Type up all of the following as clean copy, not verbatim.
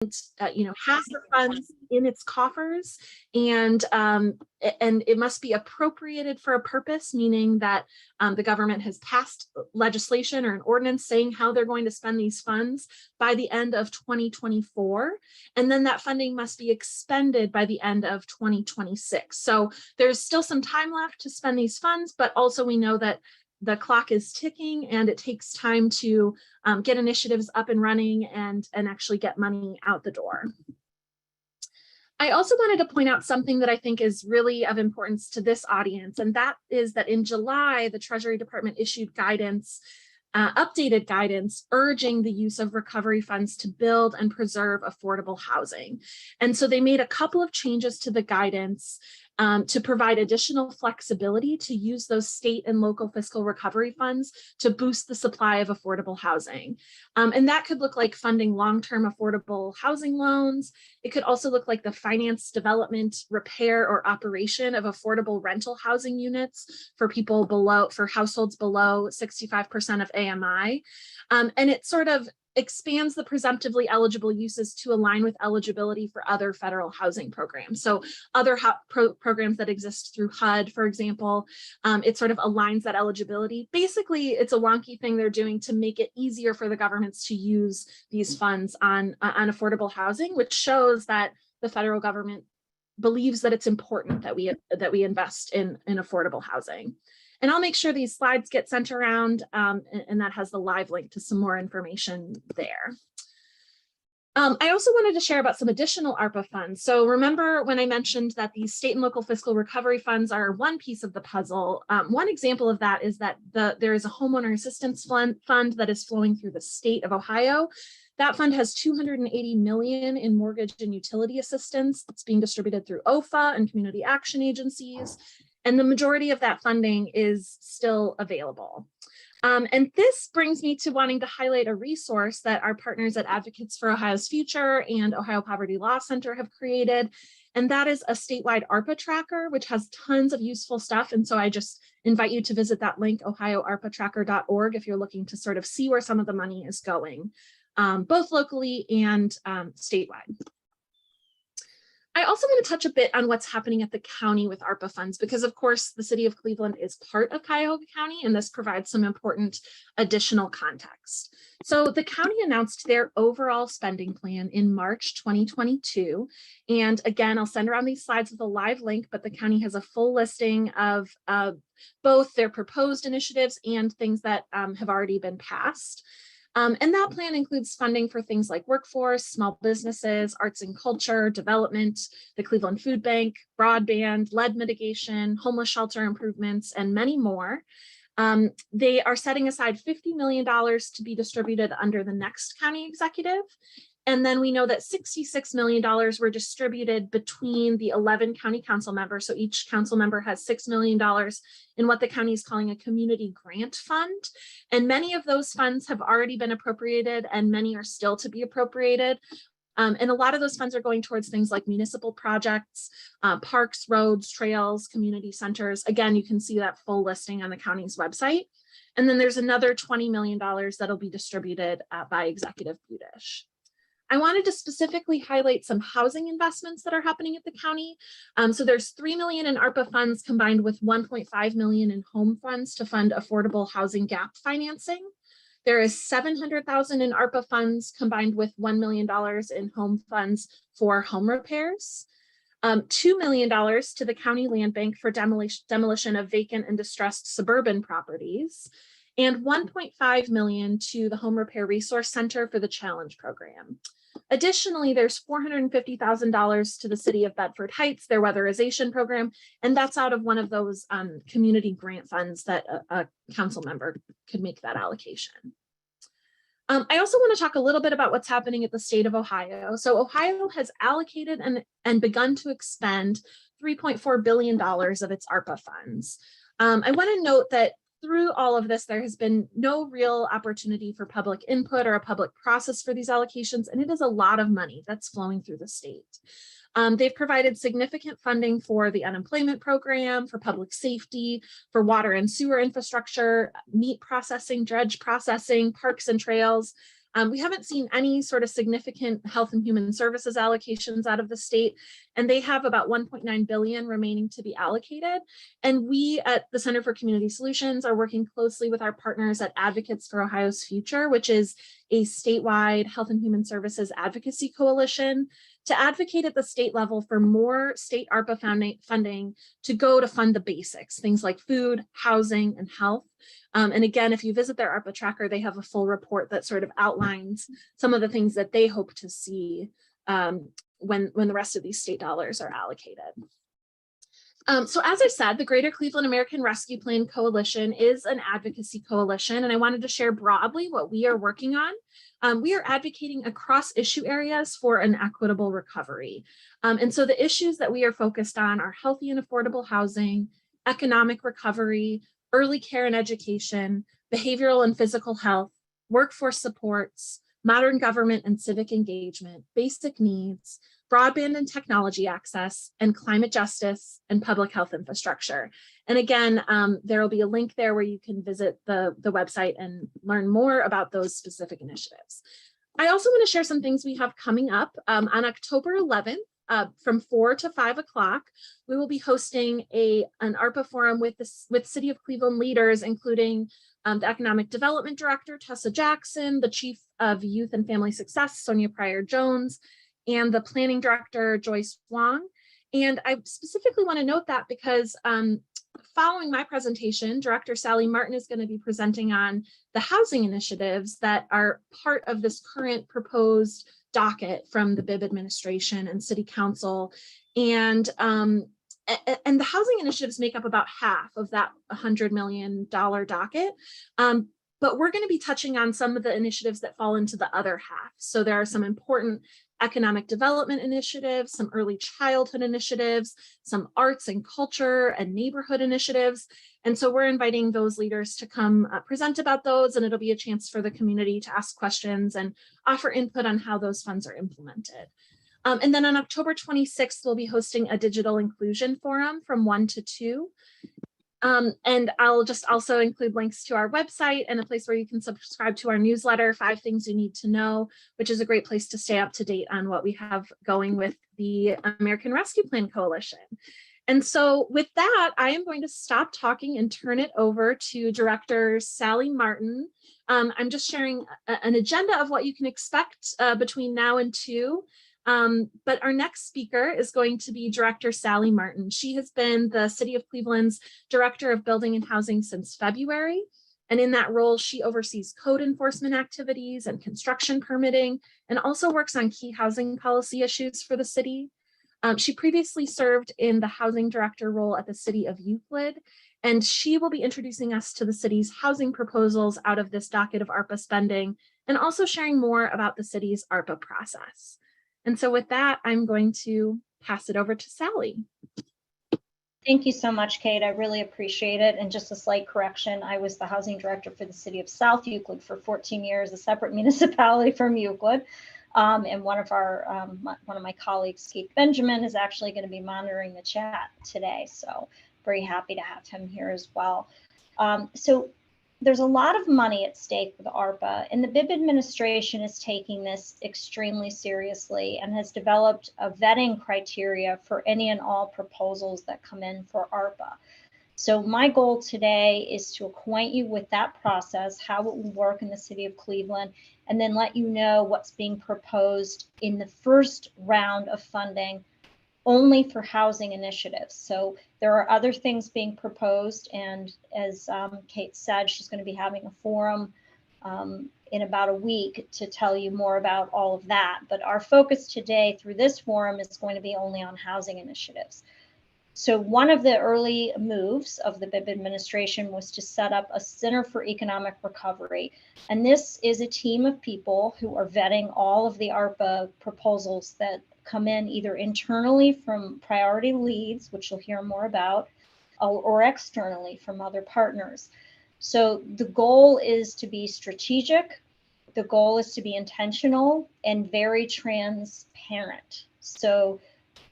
has the funds in its coffers, and it must be appropriated for a purpose, meaning that the government has passed legislation or an ordinance saying how they're going to spend these funds by the end of 2024, and then that funding must be expended by the end of 2026. So there's still some time left to spend these funds, but also we know that the clock is ticking and it takes time to get initiatives up and running and actually get money out the door. I also wanted to point out something that I think is really of importance to this audience, and that is that in July, the Treasury Department issued guidance, updated guidance, urging the use of recovery funds to build and preserve affordable housing. And so they made a couple of changes to the guidance to provide additional flexibility to use those state and local fiscal recovery funds to boost the supply of affordable housing. And that could look like funding long-term affordable housing loans. It could also look like the finance, development, repair, or operation of affordable rental housing units for people for households below 65% of AMI. And it sort of expands the presumptively eligible uses to align with eligibility for other federal housing programs. So other programs that exist through HUD, for example, it sort of aligns that eligibility. Basically, it's a wonky thing they're doing to make it easier for the governments to use these funds on affordable housing, which shows that the federal government believes that it's important that we invest in affordable housing. And I'll make sure these slides get sent around, and that has the live link to some more information there. I also wanted to share about some additional ARPA funds. So remember when I mentioned that these state and local fiscal recovery funds are one piece of the puzzle. One example of that is that there is a homeowner assistance fund that is flowing through the state of Ohio. That fund has $280 million in mortgage and utility assistance that's being distributed through OFA and community action agencies. And the majority of that funding is still available. And this brings me to wanting to highlight a resource that our partners at Advocates for Ohio's Future and Ohio Poverty Law Center have created. And that is a statewide ARPA tracker, which has tons of useful stuff. And so I just invite you to visit that link, ohioarpatracker.org, if you're looking to sort of see where some of the money is going, both locally and statewide. I also want to touch a bit on what's happening at the county with ARPA funds, because of course the city of Cleveland is part of Cuyahoga County, and this provides some important additional context. So the county announced their overall spending plan in March 2022. And again, I'll send around these slides with a live link, but the county has a full listing of both their proposed initiatives and things that have already been passed. And that plan includes funding for things like workforce, small businesses, arts and culture, development, the Cleveland Food Bank, broadband, lead mitigation, homeless shelter improvements, and many more. They are setting aside $50 million to be distributed under the next county executive. And then we know that $66 million were distributed between the 11 county council members. So each council member has $6 million in what the county is calling a community grant fund. And many of those funds have already been appropriated and many are still to be appropriated. And a lot of those funds are going towards things like municipal projects, parks, roads, trails, community centers. Again, you can see that full listing on the county's website. And then there's another $20 million that'll be distributed by Executive Budish. I wanted to specifically highlight some housing investments that are happening at the county. So there's $3 million in ARPA funds combined with $1.5 million in home funds to fund affordable housing gap financing. There is $700,000 in ARPA funds combined with $1 million in home funds for home repairs. $2 million to the county land bank for demolition of vacant and distressed suburban properties, and $1.5 million to the Home Repair Resource Center for the Challenge Program. Additionally, there's $450,000 to the City of Bedford Heights, their weatherization program, and that's out of one of those community grant funds that a council member could make that allocation. I also want to talk a little bit about what's happening at the state of Ohio. So Ohio has allocated and begun to expend $3.4 billion of its ARPA funds. I want to note that through all of this, there has been no real opportunity for public input or a public process for these allocations, and it is a lot of money that's flowing through the state. They've provided significant funding for the unemployment program, for public safety, for water and sewer infrastructure, meat processing, dredge processing, parks and trails. We haven't seen any sort of significant health and human services allocations out of the state, and they have about 1.9 billion remaining to be allocated. And we at the Center for Community Solutions are working closely with our partners at Advocates for Ohio's Future, which is a statewide health and human services advocacy coalition, to advocate at the state level for more state ARPA funding to go to fund the basics, things like food, housing, and health. And again, if you visit their ARPA tracker, they have a full report that sort of outlines some of the things that they hope to see when the rest of these state dollars are allocated. So as I said, the Greater Cleveland American Rescue Plan Coalition is an advocacy coalition, and I wanted to share broadly what we are working on. We are advocating across issue areas for an equitable recovery. And so the issues that we are focused on are healthy and affordable housing, economic recovery, early care and education, behavioral and physical health, workforce supports, modern government and civic engagement, basic needs, broadband and technology access, and climate justice and public health infrastructure. And again, there will be a link there where you can visit the website and learn more about those specific initiatives. I also want to share some things we have coming up. On October 11th, from 4 to 5 o'clock, we will be hosting an ARPA forum with City of Cleveland leaders, including the Economic Development Director, Tessa Jackson, the Chief of Youth and Family Success, Sonia Pryor-Jones, and the Planning Director, Joyce Wong. And I specifically want to note that because following my presentation, Director Sally Martin is going to be presenting on the housing initiatives that are part of this current proposed docket from the Bibb administration and City Council. And the housing initiatives make up about half of that $100 million docket. But we're going to be touching on some of the initiatives that fall into the other half. So there are some important economic development initiatives, some early childhood initiatives, some arts and culture and neighborhood initiatives. And so we're inviting those leaders to come present about those, and it'll be a chance for the community to ask questions and offer input on how those funds are implemented. And then on October 26th, we'll be hosting a digital inclusion forum from 1 to 2. And I'll just also include links to our website and a place where you can subscribe to our newsletter, 5 Things You Need to Know, which is a great place to stay up to date on what we have going with the American Rescue Plan Coalition. And so with that, I am going to stop talking and turn it over to Director Sally Martin. I'm just sharing an agenda of what you can expect between now and 2. But our next speaker is going to be Director Sally Martin. She has been the City of Cleveland's Director of Building and Housing since February. And in that role, she oversees code enforcement activities and construction permitting, and also works on key housing policy issues for the city. She previously served in the housing director role at the City of Euclid, and she will be introducing us to the city's housing proposals out of this docket of ARPA spending, and also sharing more about the city's ARPA process. And so with that, I'm going to pass it over to Sally. Thank you so much, Kate. I really appreciate it. And just a slight correction, I was the housing director for the city of South Euclid for 14 years, a separate municipality from Euclid. And one of my colleagues, Keith Benjamin, is actually going to be monitoring the chat today. So very happy to have him here as well. So there's a lot of money at stake with ARPA, and the Bibb administration is taking this extremely seriously and has developed a vetting criteria for any and all proposals that come in for ARPA. So my goal today is to acquaint you with that process, how it will work in the city of Cleveland, and then let you know what's being proposed in the first round of funding only for housing initiatives. So there are other things being proposed, and as Kate said, she's going to be having a forum in about a week to tell you more about all of that. But our focus today through this forum is going to be only on housing initiatives. So one of the early moves of the Bibb administration was to set up a Center for Economic Recovery. And this is a team of people who are vetting all of the ARPA proposals that come in either internally from priority leads, which you'll hear more about, or externally from other partners. So the goal is to be strategic. The goal is to be intentional and very transparent. So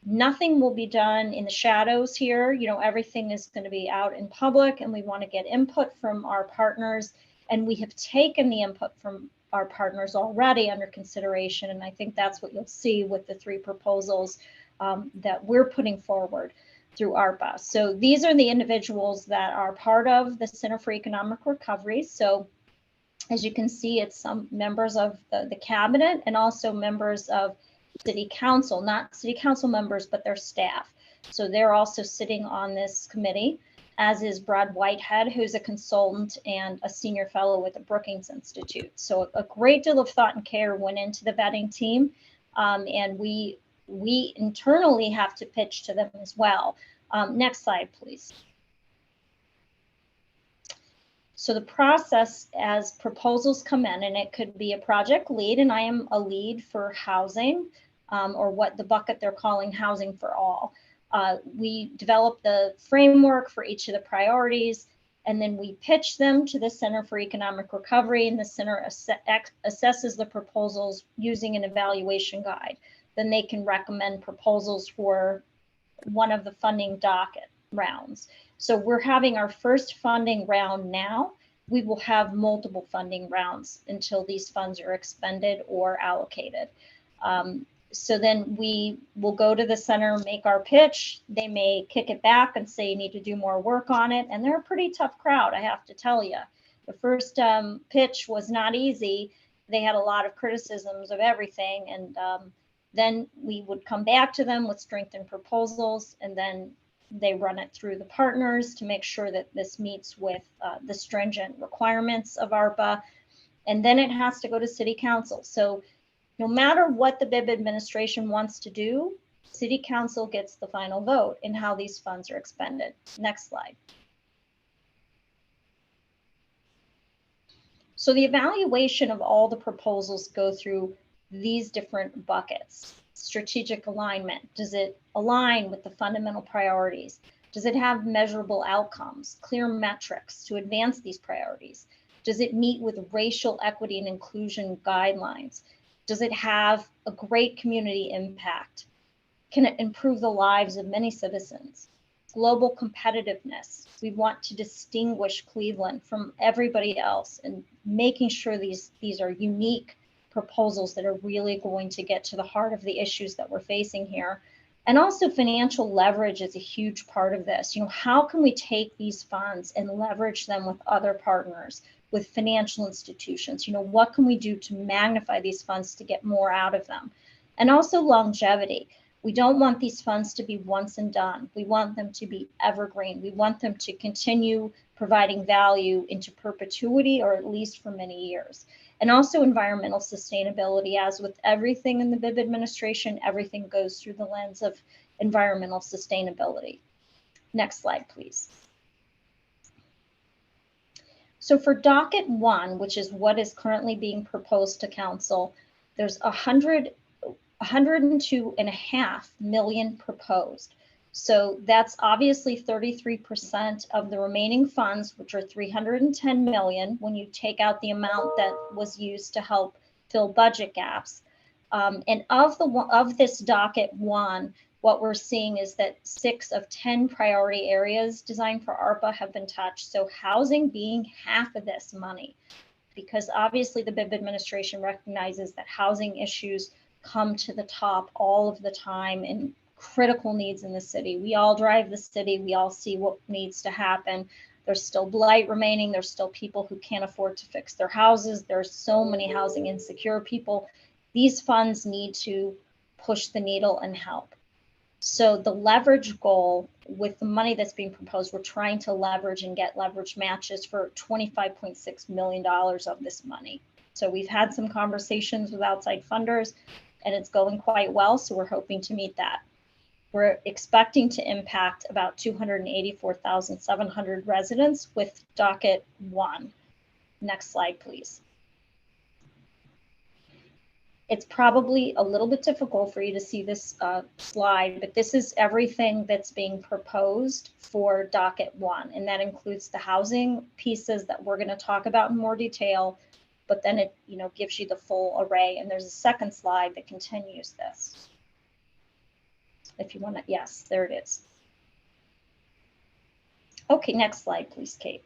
nothing will be done in the shadows here. You know, everything is going to be out in public, and we want to get input from our partners. And we have taken the input from our partners already under consideration. And I think that's what you'll see with the 3 proposals that we're putting forward through ARPA. So these are the individuals that are part of the Center for Economic Recovery. So as you can see, it's some members of the cabinet and also members of city council, not city council members, but their staff. So they're also sitting on this committee, as is Brad Whitehead, who's a consultant and a senior fellow with the Brookings Institute. So a great deal of thought and care went into the vetting team. And we internally have to pitch to them as well. Next slide, please. So the process as proposals come in, and it could be a project lead, and I am a lead for housing, or what the bucket they're calling Housing for All. We develop the framework for each of the priorities, and then we pitch them to the Center for Economic Recovery, and the center assesses the proposals using an evaluation guide. Then they can recommend proposals for one of the funding docket rounds. So we're having our first funding round now. We will have multiple funding rounds until these funds are expended or allocated. So then we will go to the center, make our pitch. They may kick it back and say, you need to do more work on it. And they're a pretty tough crowd, I have to tell you. The first pitch was not easy. They had a lot of criticisms of everything. And then we would come back to them with strengthened proposals, and then they run it through the partners to make sure that this meets with the stringent requirements of ARPA. And then it has to go to city council. So no matter what the Bibb administration wants to do, city council gets the final vote in how these funds are expended. Next slide. So the evaluation of all the proposals go through these different buckets. Strategic alignment. Does it align with the fundamental priorities? Does it have measurable outcomes, clear metrics to advance these priorities? Does it meet with racial equity and inclusion guidelines? Does it have a great community impact? Can it improve the lives of many citizens? Global competitiveness. We want to distinguish Cleveland from everybody else, and making sure these are unique proposals that are really going to get to the heart of the issues that we're facing here. And also financial leverage is a huge part of this. You know, how can we take these funds and leverage them with other partners, with financial institutions? You know, what can we do to magnify these funds to get more out of them? And also longevity. We don't want these funds to be once and done. We want them to be evergreen. We want them to continue providing value into perpetuity, or at least for many years. And also environmental sustainability. As with everything in the Bibb administration, everything goes through the lens of environmental sustainability. Next slide, please. So for docket 1, which is what is currently being proposed to council, there's 102.5 million proposed. So that's obviously 33% of the remaining funds, which are 310 million, when you take out the amount that was used to help fill budget gaps. And of this docket 1, what we're seeing is that 6 of 10 priority areas designed for ARPA have been touched. So housing being half of this money, because obviously the Bibb administration recognizes that housing issues come to the top all of the time in critical needs in the city. We all drive the city. We all see what needs to happen. There's still blight remaining. There's still people who can't afford to fix their houses. There's so many housing insecure people. These funds need to push the needle and help. So the leverage goal with the money that's being proposed, we're trying to leverage and get leverage matches for $25.6 million of this money. So we've had some conversations with outside funders, and it's going quite well. So we're hoping to meet that. We're expecting to impact about 284,700 residents with docket 1. Next slide, please. It's probably a little bit difficult for you to see this slide, but this is everything that's being proposed for docket 1. And that includes the housing pieces that we're going to talk about in more detail, but then it, you know, gives you the full array. And there's a second slide that continues this. If you want to, yes, there it is. Okay, next slide, please, Kate.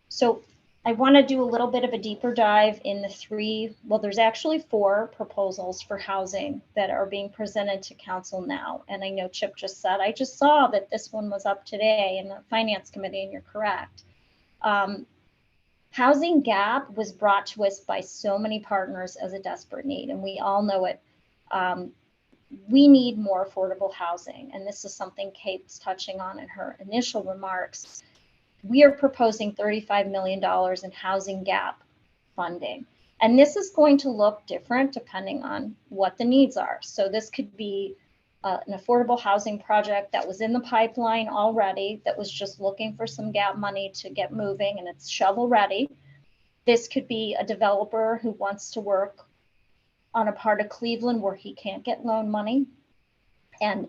So I want to do a little bit of a deeper dive in the three, well, there's actually 4 proposals for housing that are being presented to council now. And I know Chip just said, I just saw that this one was up today in the finance committee, and you're correct. Housing gap was brought to us by so many partners as a desperate need, and we all know it. We need more affordable housing, and this is something Kate's touching on in her initial remarks. We are proposing $35 million in housing gap funding, and this is going to look different depending on what the needs are. So this could be an affordable housing project that was in the pipeline already, that was just looking for some gap money to get moving, and it's shovel ready. This could be a developer who wants to work on a part of Cleveland where he can't get loan money and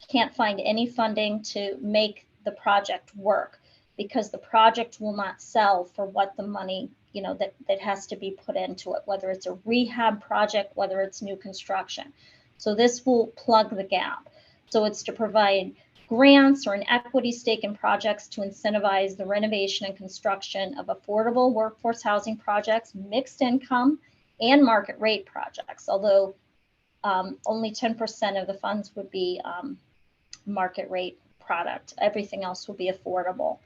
can't find any funding to make the project work, because the project will not sell for what the money, you know, that has to be put into it, whether it's a rehab project, whether it's new construction. So this will plug the gap. So it's to provide grants or an equity stake in projects to incentivize the renovation and construction of affordable workforce housing projects, mixed income, and market rate projects, although only 10% of the funds would be market rate product. Everything else will be affordable.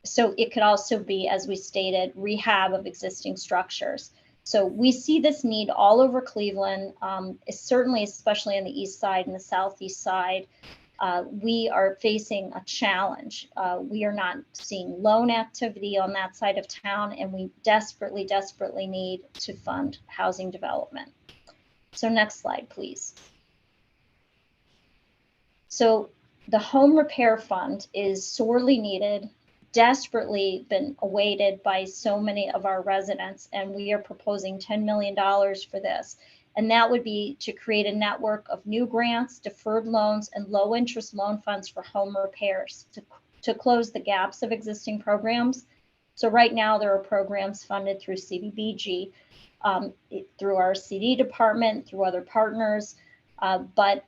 So it could also be, as we stated, rehab of existing structures. So we see this need all over Cleveland, certainly, especially on the east side and the southeast side. We are facing a challenge. We are not seeing loan activity on that side of town, and we desperately, desperately need to fund housing development. So next slide, please. So the home repair fund is sorely needed, desperately been awaited by so many of our residents, and we are proposing $10 million for this. And that would be to create a network of new grants, deferred loans, and low interest loan funds for home repairs to close the gaps of existing programs. So right now there are programs funded through CDBG, through our CD department, through other partners, but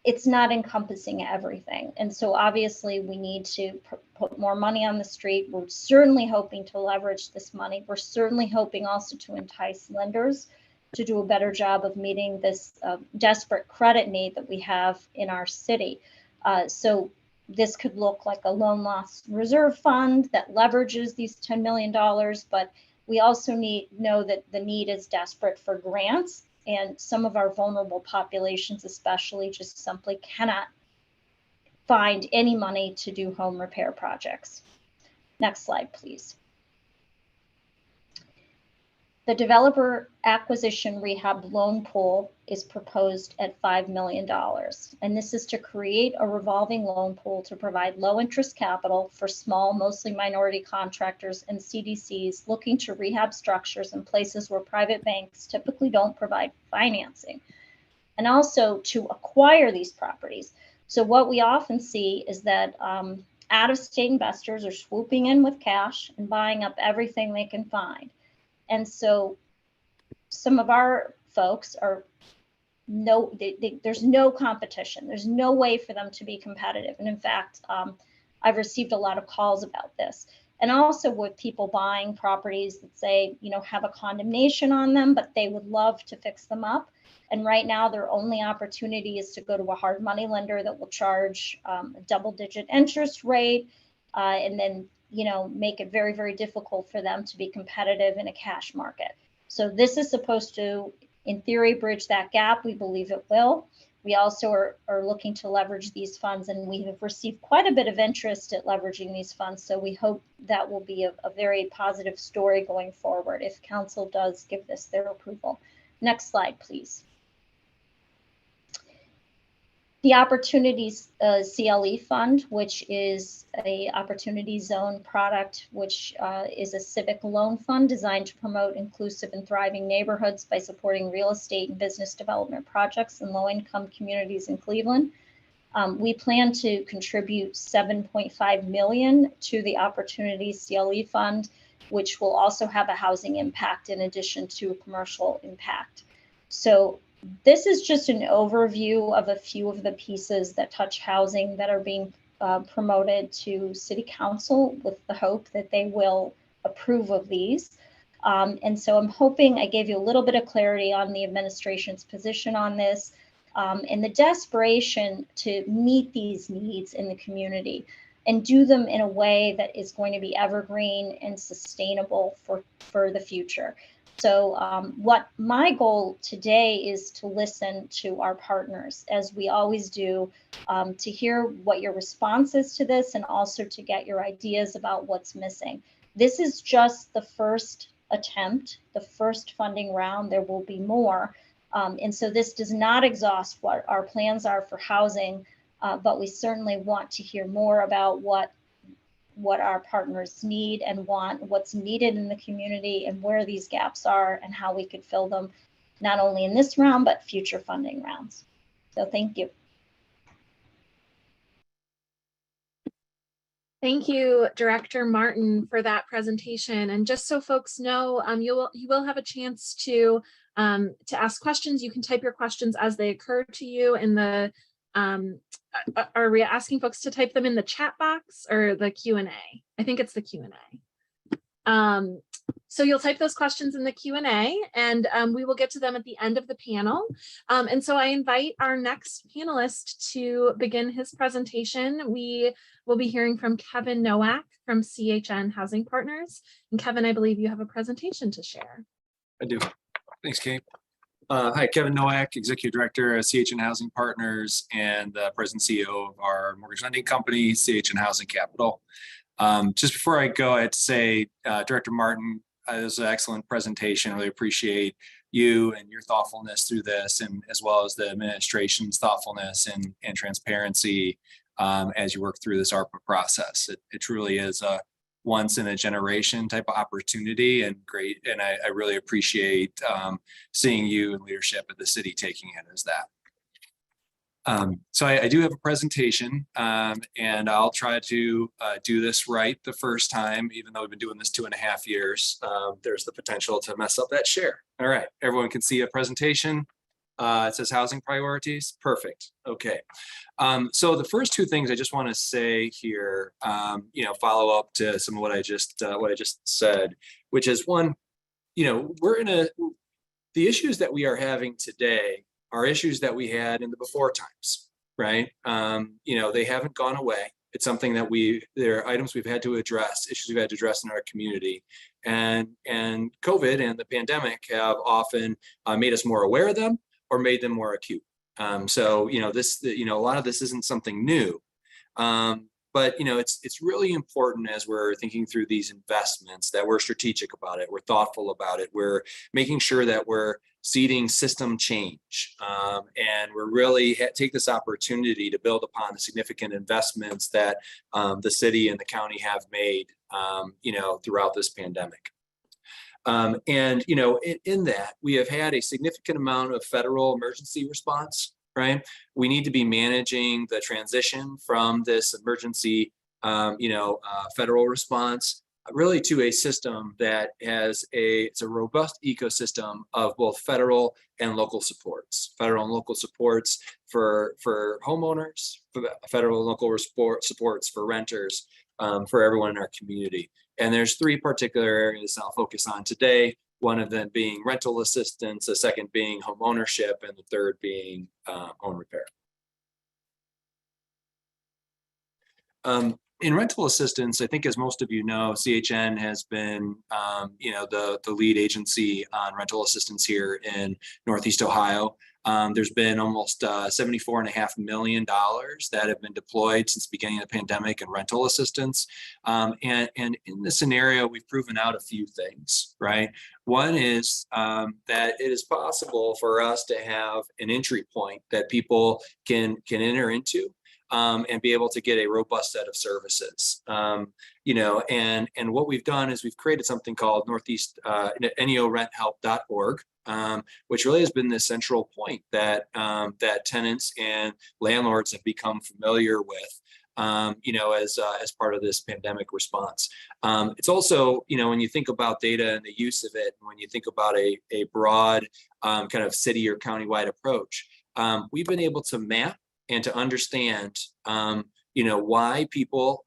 it's not encompassing everything. And so obviously we need to put more money on the street. We're certainly hoping to leverage this money. We're certainly hoping also to entice lenders to do a better job of meeting this desperate credit need that we have in our city. So this could look like a loan loss reserve fund that leverages these $10 million, but we also know that the need is desperate for grants, and some of our vulnerable populations especially just simply cannot find any money to do home repair projects. Next slide, please. The developer acquisition rehab loan pool is proposed at $5 million. And this is to create a revolving loan pool to provide low interest capital for small, mostly minority contractors and CDCs looking to rehab structures in places where private banks typically don't provide financing. And also to acquire these properties. So what we often see is that out-of-state investors are swooping in with cash and buying up everything they can find. And so some of our folks are there's no competition. There's no way for them to be competitive. And in fact, I've received a lot of calls about this. And also with people buying properties that say, you know, have a condemnation on them, but they would love to fix them up. And right now their only opportunity is to go to a hard money lender that will charge a double-digit interest rate, and then, you know, make it very, very difficult for them to be competitive in a cash market. So this is supposed to, in theory, bridge that gap. We believe it will. We also are looking to leverage these funds, and we have received quite a bit of interest at leveraging these funds. So we hope that will be a very positive story going forward if council does give this their approval. Next slide, please. The OpportunitiesCLE Fund, which is a Opportunity Zone product, which is a civic loan fund designed to promote inclusive and thriving neighborhoods by supporting real estate and business development projects in low-income communities in Cleveland. We plan to contribute $7.5 million to the OpportunitiesCLE Fund, which will also have a housing impact in addition to a commercial impact. So this is just an overview of a few of the pieces that touch housing that are being promoted to City Council, with the hope that they will approve of these. And so I'm hoping I gave you a little bit of clarity on the administration's position on this, and the desperation to meet these needs in the community and do them in a way that is going to be evergreen and sustainable for the future. So what my goal today is to listen to our partners, as we always do, to hear what your response is to this, and also to get your ideas about what's missing. This is just the first attempt, the first funding round. There will be more. And so this does not exhaust what our plans are for housing, but we certainly want to hear more about what our partners need and want, what's needed in the community, and where these gaps are, and how we could fill them, not only in this round, but future funding rounds. So thank you. Thank you, Director Martin, for that presentation. And just so folks know, you will have a chance to ask questions. You can type your questions as they occur to you in the, are we asking folks to type them in the chat box or the Q&A? I think it's the Q&A. So you'll type those questions in the Q&A, and we will get to them at the end of the panel. And so I invite our next panelist to begin his presentation. We will be hearing from Kevin Nowak from CHN Housing Partners. And Kevin, I believe you have a presentation to share. I do. Thanks, Kate. Hi, Kevin Nowak, Executive Director at CHN Housing Partners and the President and CEO of our mortgage lending company, CHN Housing Capital. Just before I go, I had to say, Director Martin, this was an excellent presentation. Really appreciate you and your thoughtfulness through this, and as well as the administration's thoughtfulness and transparency as you work through this ARPA process. It truly is a once in a generation type of opportunity, and great. And I really appreciate seeing you and leadership at the city taking it as that. So I do have a presentation, and I'll try to do this right the first time, even though we've been doing this 2.5 years. There's the potential to mess up that share. All right, everyone can see a presentation. It says housing priorities. Perfect. Okay. So the first two things I just want to say here, follow up to some of what I just said, which is one, the issues that we are having today are issues that we had in the before times, right? They haven't gone away. It's something that there are items we've had to address, issues we've had to address in our community. And COVID and the pandemic have often made us more aware of them or made them more acute. So, a lot of this isn't something new. But it's really important as we're thinking through these investments that we're strategic about it, we're thoughtful about it, we're making sure that we're seeding system change, and we're really take this opportunity to build upon the significant investments that the city and the county have made, throughout this pandemic. In that we have had a significant amount of federal emergency response. Right, we need to be managing the transition from this emergency, federal response, really to a system that has it's a robust ecosystem of both federal and local supports. Federal and local supports for homeowners, federal and local supports for renters, for everyone in our community. And there's three particular areas I'll focus on today. One of them being rental assistance, the second being home ownership, and the third being home repair. In rental assistance, I think, as most of you know, CHN has been, the lead agency on rental assistance here in Northeast Ohio. There's been almost $74.5 million that have been deployed since the beginning of the pandemic in rental assistance. And in this scenario, we've proven out a few things, right? One is that it is possible for us to have an entry point that people can enter into. And be able to get a robust set of services, and what we've done is we've created something called Northeast neoRentHelp.org, which really has been the central point that that tenants and landlords have become familiar with, as part of this pandemic response. It's also, when you think about data and the use of it, when you think about a broad kind of city or countywide approach, we've been able to map and to understand why people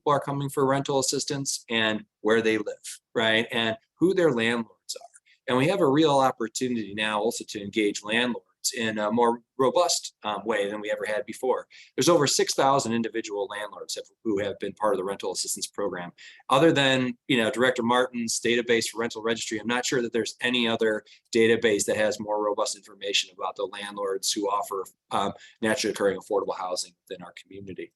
are coming for rental assistance and where they live, right? And who their landlords are. And we have a real opportunity now also to engage landlords in a more robust way than we ever had before. There's over 6,000 individual landlords who have been part of the rental assistance program. Other than, Director Martin's database for rental registry, I'm not sure that there's any other database that has more robust information about the landlords who offer naturally occurring affordable housing within our community.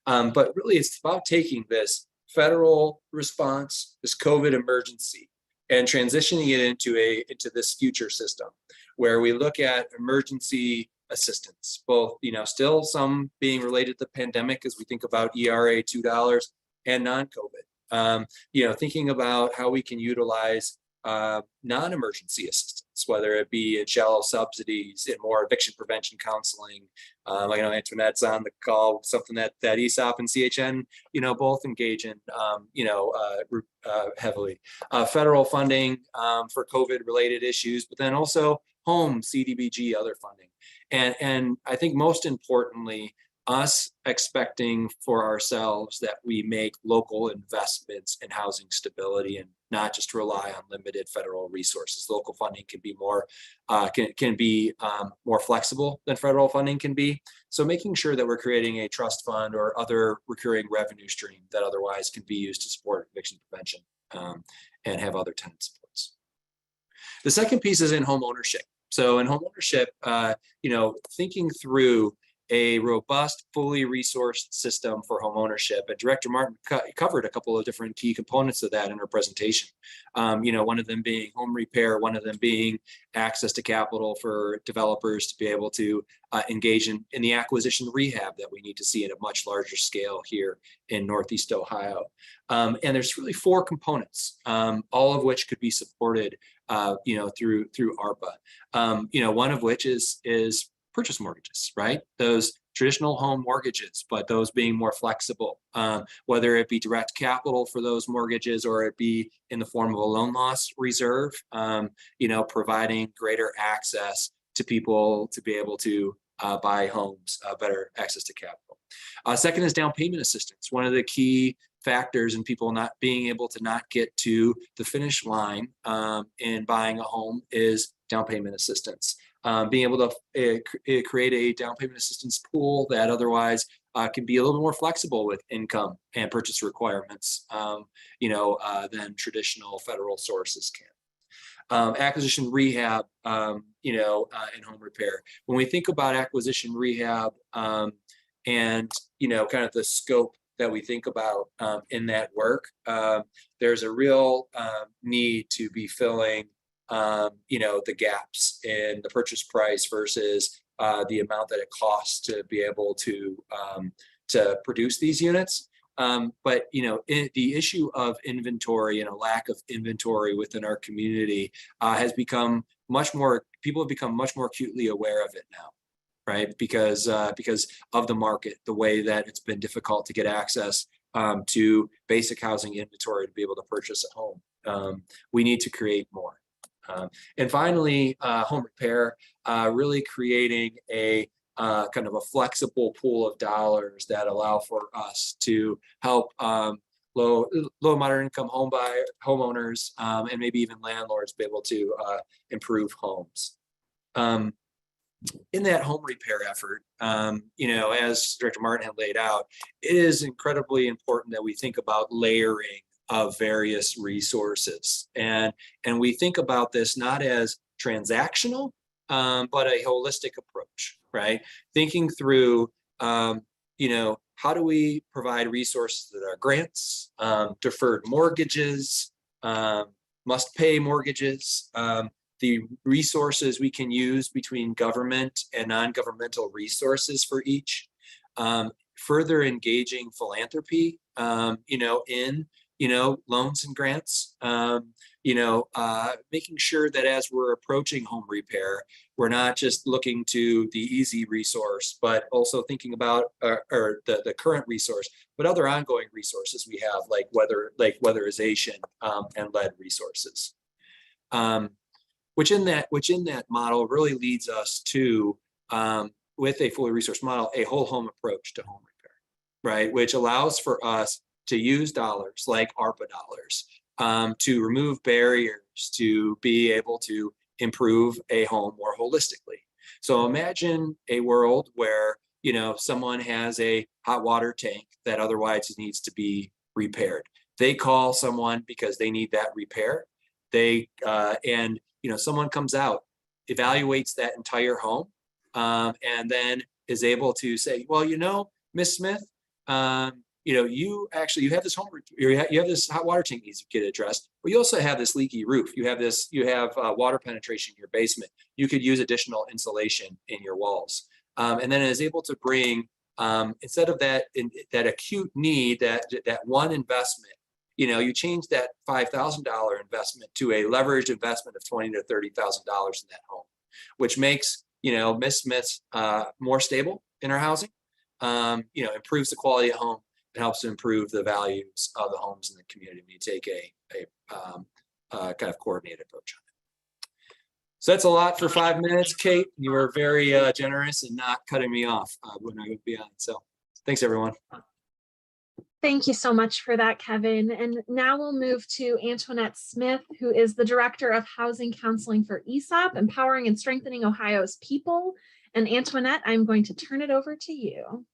But really, it's about taking this federal response, this COVID emergency, and transitioning it into this future system where we look at emergency assistance, both, still some being related to the pandemic as we think about ERA $2 and non-COVID. Thinking about how we can utilize non-emergency assistance, whether it be in shallow subsidies, in more eviction prevention counseling. I know Antoinette's on the call, something that ESOP and CHN, both engage in, heavily. Federal funding for COVID-related issues, but then also home, CDBG, other funding. And I think most importantly, us expecting for ourselves that we make local investments in housing stability and not just rely on limited federal resources. Local funding can be more more flexible than federal funding can be. So making sure that we're creating a trust fund or other recurring revenue stream that otherwise can be used to support eviction prevention and have other tenant supports. The second piece is in home ownership. So in home ownership, thinking through a robust, fully resourced system for home ownership. And Director Martin covered a couple of different key components of that in her presentation. One of them being home repair, one of them being access to capital for developers to be able to engage in the acquisition rehab that we need to see at a much larger scale here in Northeast Ohio. And there's really 4 components, all of which could be supported, through ARPA. One of which is purchase mortgages, right? Those traditional home mortgages, but those being more flexible, whether it be direct capital for those mortgages or it be in the form of a loan loss reserve, providing greater access to people to be able to buy homes, better access to capital. Second is down payment assistance. One of the key factors in people not being able to not get to the finish line in buying a home is down payment assistance. Being able to create a down payment assistance pool that otherwise can be a little more flexible with income and purchase requirements, than traditional federal sources can. Acquisition rehab, and home repair. When we think about acquisition rehab and, kind of the scope that we think about in that work, there's a real need to be filling the gaps in the purchase price versus the amount that it costs to be able to produce these units. But the issue of inventory and a lack of inventory within our community has become people have become much more acutely aware of it now, right? Because of the market, the way that it's been difficult to get access to basic housing inventory to be able to purchase a home. We need to create more. And finally, home repair, really creating a kind of a flexible pool of dollars that allow for us to help low moderate income homeowners and maybe even landlords be able to improve homes. In that home repair effort, as Director Martin had laid out, it is incredibly important that we think about layering of various resources. And we think about this not as transactional, but a holistic approach, right? Thinking through, how do we provide resources that are grants, deferred mortgages, must pay mortgages, the resources we can use between government and non-governmental resources for each, further engaging philanthropy, in loans and grants, making sure that as we're approaching home repair, we're not just looking to the easy resource, but also thinking about or the current resource, but other ongoing resources we have, like weatherization and lead resources. Which in that model really leads us to, with a fully resourced model, a whole home approach to home repair. right? Which allows for us to use dollars like ARPA dollars to remove barriers to be able to improve a home more holistically. So imagine a world where, you know, someone has a hot water tank that otherwise needs to be repaired. They call someone because they need that repair. And you know, someone comes out, evaluates that entire home, and then is able to say, well, you know, Miss Smith, you know, you have this you have this hot water tank needs to get addressed, but you also have this leaky roof. You have water penetration in your basement. You could use additional insulation in your walls. And then it is able to bring, instead of that acute need, that one investment, you know, you change that $5,000 investment to a leveraged investment of $20,000 to $30,000 in that home, which makes, you know, Miss Smith's more stable in her housing, you know, improves the quality of home, and helps to improve the values of the homes in the community when you take a kind of coordinated approach on it. So that's a lot for 5 minutes. Kate, you were very generous and not cutting me off when I would be on. So thanks, everyone. Thank you so much for that, Kevin. And now we'll move to Antoinette Smith, who is the Director of Housing Counseling for ESOP, Empowering and Strengthening Ohio's People. And Antoinette, I'm going to turn it over to you.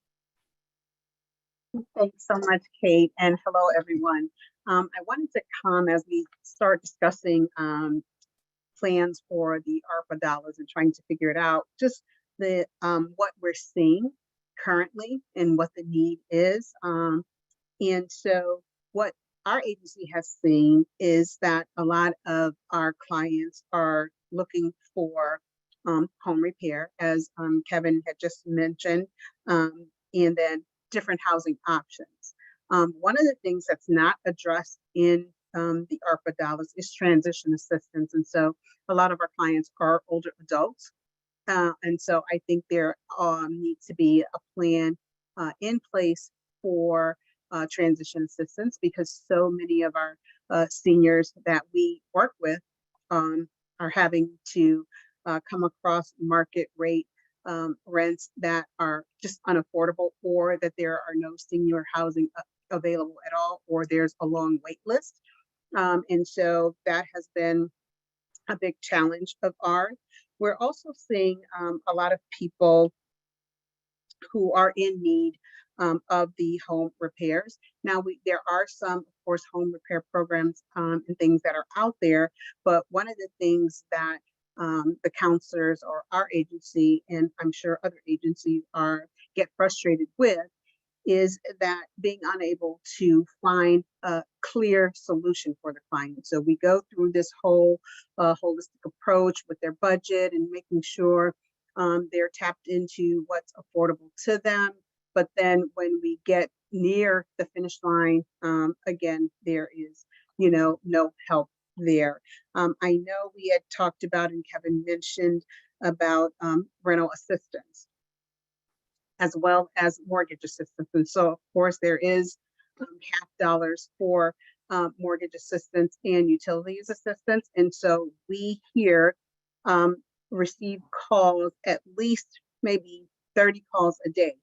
Thanks so much, Kate, and hello, everyone. I wanted to come as we start discussing plans for the ARPA dollars and trying to figure it out, just the what we're seeing currently and what the need is. And so what our agency has seen is that a lot of our clients are looking for home repair, as Kevin had just mentioned, and then different housing options. One of the things that's not addressed in the ARPA dollars is transition assistance. And so a lot of our clients are older adults. And so I think there needs to be a plan in place for transition assistance, because so many of our seniors that we work with are having to come across market rate rents that are just unaffordable, or that there are no senior housing available at all, or there's a long wait list. And so that has been a big challenge of ours. We're also seeing a lot of people who are in need of the home repairs. Now, there are some, of course, home repair programs and things that are out there, but one of the things that the counselors or our agency, and I'm sure other agencies get frustrated with, is that being unable to find a clear solution for the client. So we go through this whole holistic approach with their budget and making sure they're tapped into what's affordable to them. But then when we get near the finish line, again, there is, no help there. I know we had talked about, and Kevin mentioned about rental assistance, as well as mortgage assistance. And so, of course, there is $50 for mortgage assistance and utilities assistance. And so we here receive calls, at least maybe 30 calls a day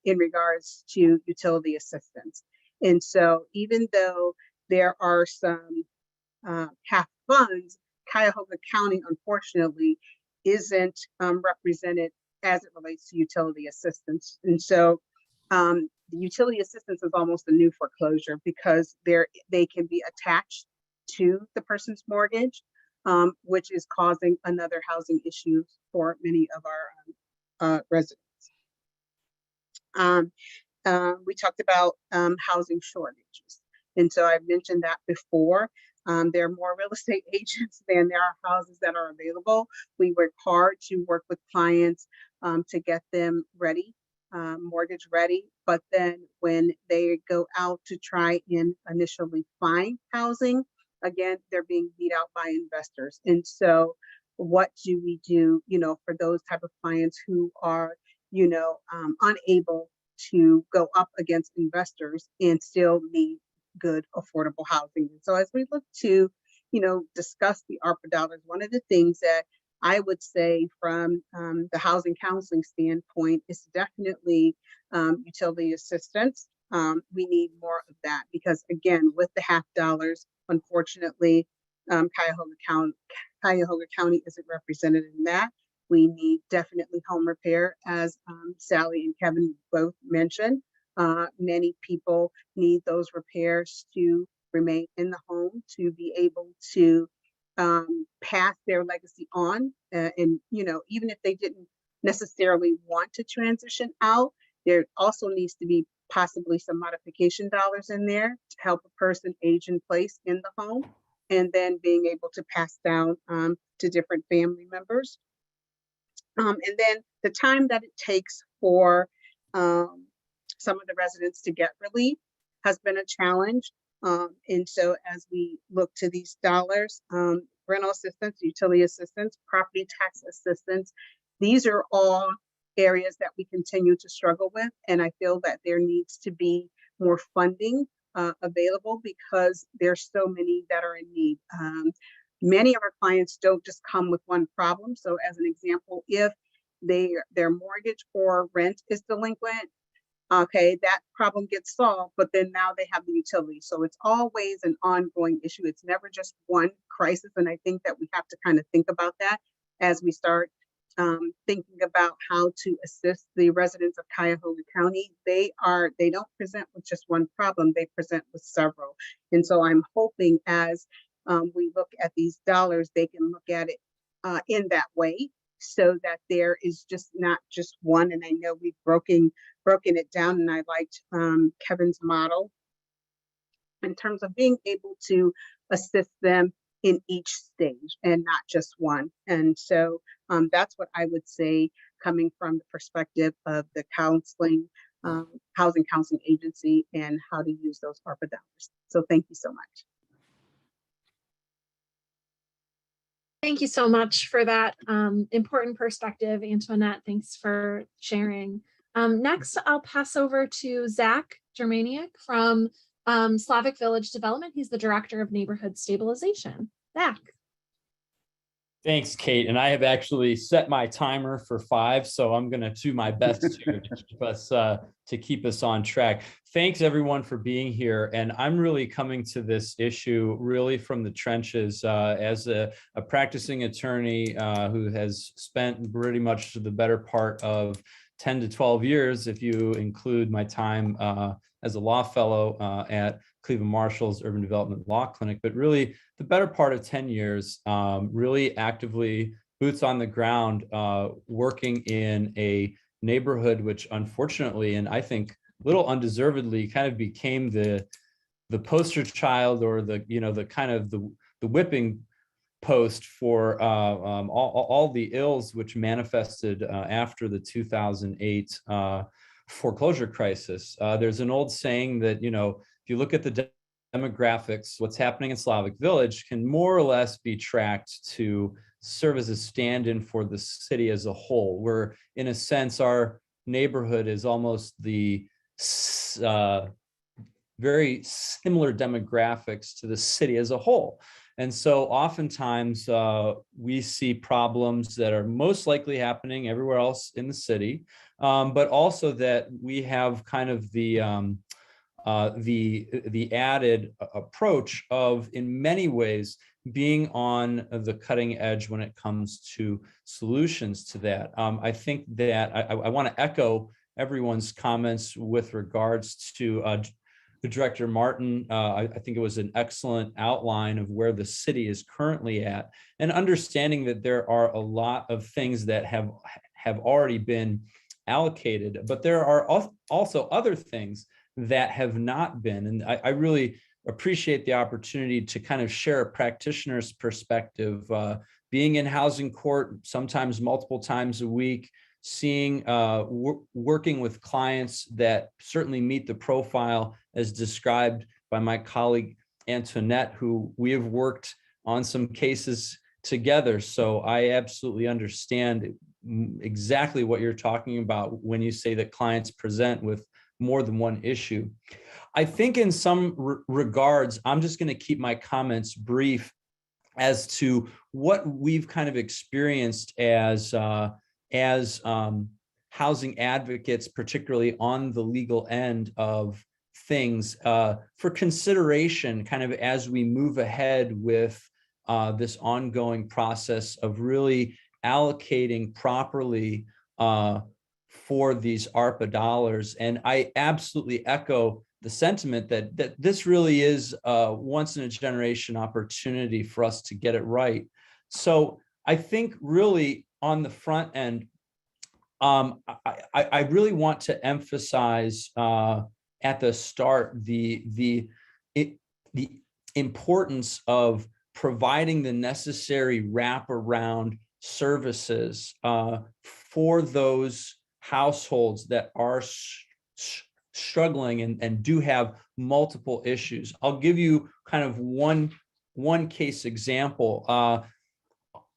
in regards to utility assistance. And so even though there are some half funds, Cuyahoga County, unfortunately, isn't represented as it relates to utility assistance. And so the utility assistance is almost a new foreclosure, because they can be attached to the person's mortgage, which is causing another housing issue for many of our residents. We talked about housing shortages. And so I've mentioned that before. There are more real estate agents than there are houses that are available. We work hard to work with clients to get them ready, mortgage ready. But then when they go out to try and initially find housing, again, they're being beat out by investors. And so what do we do, for those type of clients who are, unable to go up against investors and still need good, affordable housing? And so as we look to, discuss the ARPA dollars, one of the things that I would say from the housing counseling standpoint, it's definitely utility assistance. We need more of that because again, with the half dollars, unfortunately, Cuyahoga County isn't represented in that. We need definitely home repair, as Sally and Kevin both mentioned. Many people need those repairs to remain in the home, to be able to pass their legacy on. And, you know, even if they didn't necessarily want to transition out, there also needs to be possibly some modification dollars in there to help a person age in place in the home, and then being able to pass down to different family members. And then the time that it takes for some of the residents to get relief has been a challenge. And so as we look to these dollars, rental assistance, utility assistance, property tax assistance, these are all areas that we continue to struggle with. And I feel that there needs to be more funding available because there's so many that are in need. Many of our clients don't just come with one problem. So as an example, if their mortgage or rent is delinquent, okay, that problem gets solved, but then now they have the utility. So it's always an ongoing issue. It's never just one crisis. And I think that we have to kind of think about that as we start thinking about how to assist the residents of Cuyahoga County. They don't present with just one problem, they present with several. And so I'm hoping as we look at these dollars, they can look at it in that way, so that there is just not just one. And I know we've broken it down, and I liked Kevin's model in terms of being able to assist them in each stage and not just one. And so that's what I would say, coming from the perspective of the counseling, housing counseling agency, and how to use those ARPA dollars. So thank you so much. Thank you so much for that important perspective, Antoinette. Thanks for sharing. Next, I'll pass over to Zach Germaniak from Slavic Village Development. He's the Director of Neighborhood Stabilization. Zach. Thanks, Kate. And I have actually set my timer for 5, so I'm going to do my best to keep us on track. Thanks, everyone, for being here. And I'm really coming to this issue really from the trenches as a practicing attorney who has spent pretty much the better part of 10 to 12 years, if you include my time as a law fellow at Cleveland Marshall's Urban Development Law Clinic, but really the better part of 10 years, really actively boots on the ground, working in a neighborhood, which unfortunately, and I think a little undeservedly, kind of became the poster child, or the kind of the whipping post for all the ills which manifested after the 2008 foreclosure crisis. There's an old saying that, if you look at the demographics, what's happening in Slavic Village can more or less be tracked to serve as a stand-in for the city as a whole, where in a sense our neighborhood is almost the very similar demographics to the city as a whole. And so oftentimes we see problems that are most likely happening everywhere else in the city, but also that we have kind of the added approach of, in many ways, being on the cutting edge when it comes to solutions to that. I think that I want to echo everyone's comments with regards to Director Martin. I think it was an excellent outline of where the city is currently at, and understanding that there are a lot of things that have already been allocated, but there are also other things that have not been. And I really appreciate the opportunity to kind of share a practitioner's perspective, being in housing court sometimes multiple times a week, seeing, working with clients that certainly meet the profile as described by my colleague Antoinette, who we have worked on some cases together. So I absolutely understand exactly what you're talking about when you say that clients present with more than one issue. I think in some regards, I'm just going to keep my comments brief as to what we've kind of experienced as housing advocates, particularly on the legal end of things, for consideration kind of as we move ahead with this ongoing process of really allocating properly for these ARPA dollars. And I absolutely echo the sentiment that this really is a once in a generation opportunity for us to get it right. So I think really on the front end, I really want to emphasize at the start the importance of providing the necessary wraparound services for those households that are struggling and do have multiple issues. I'll give you kind of one case example.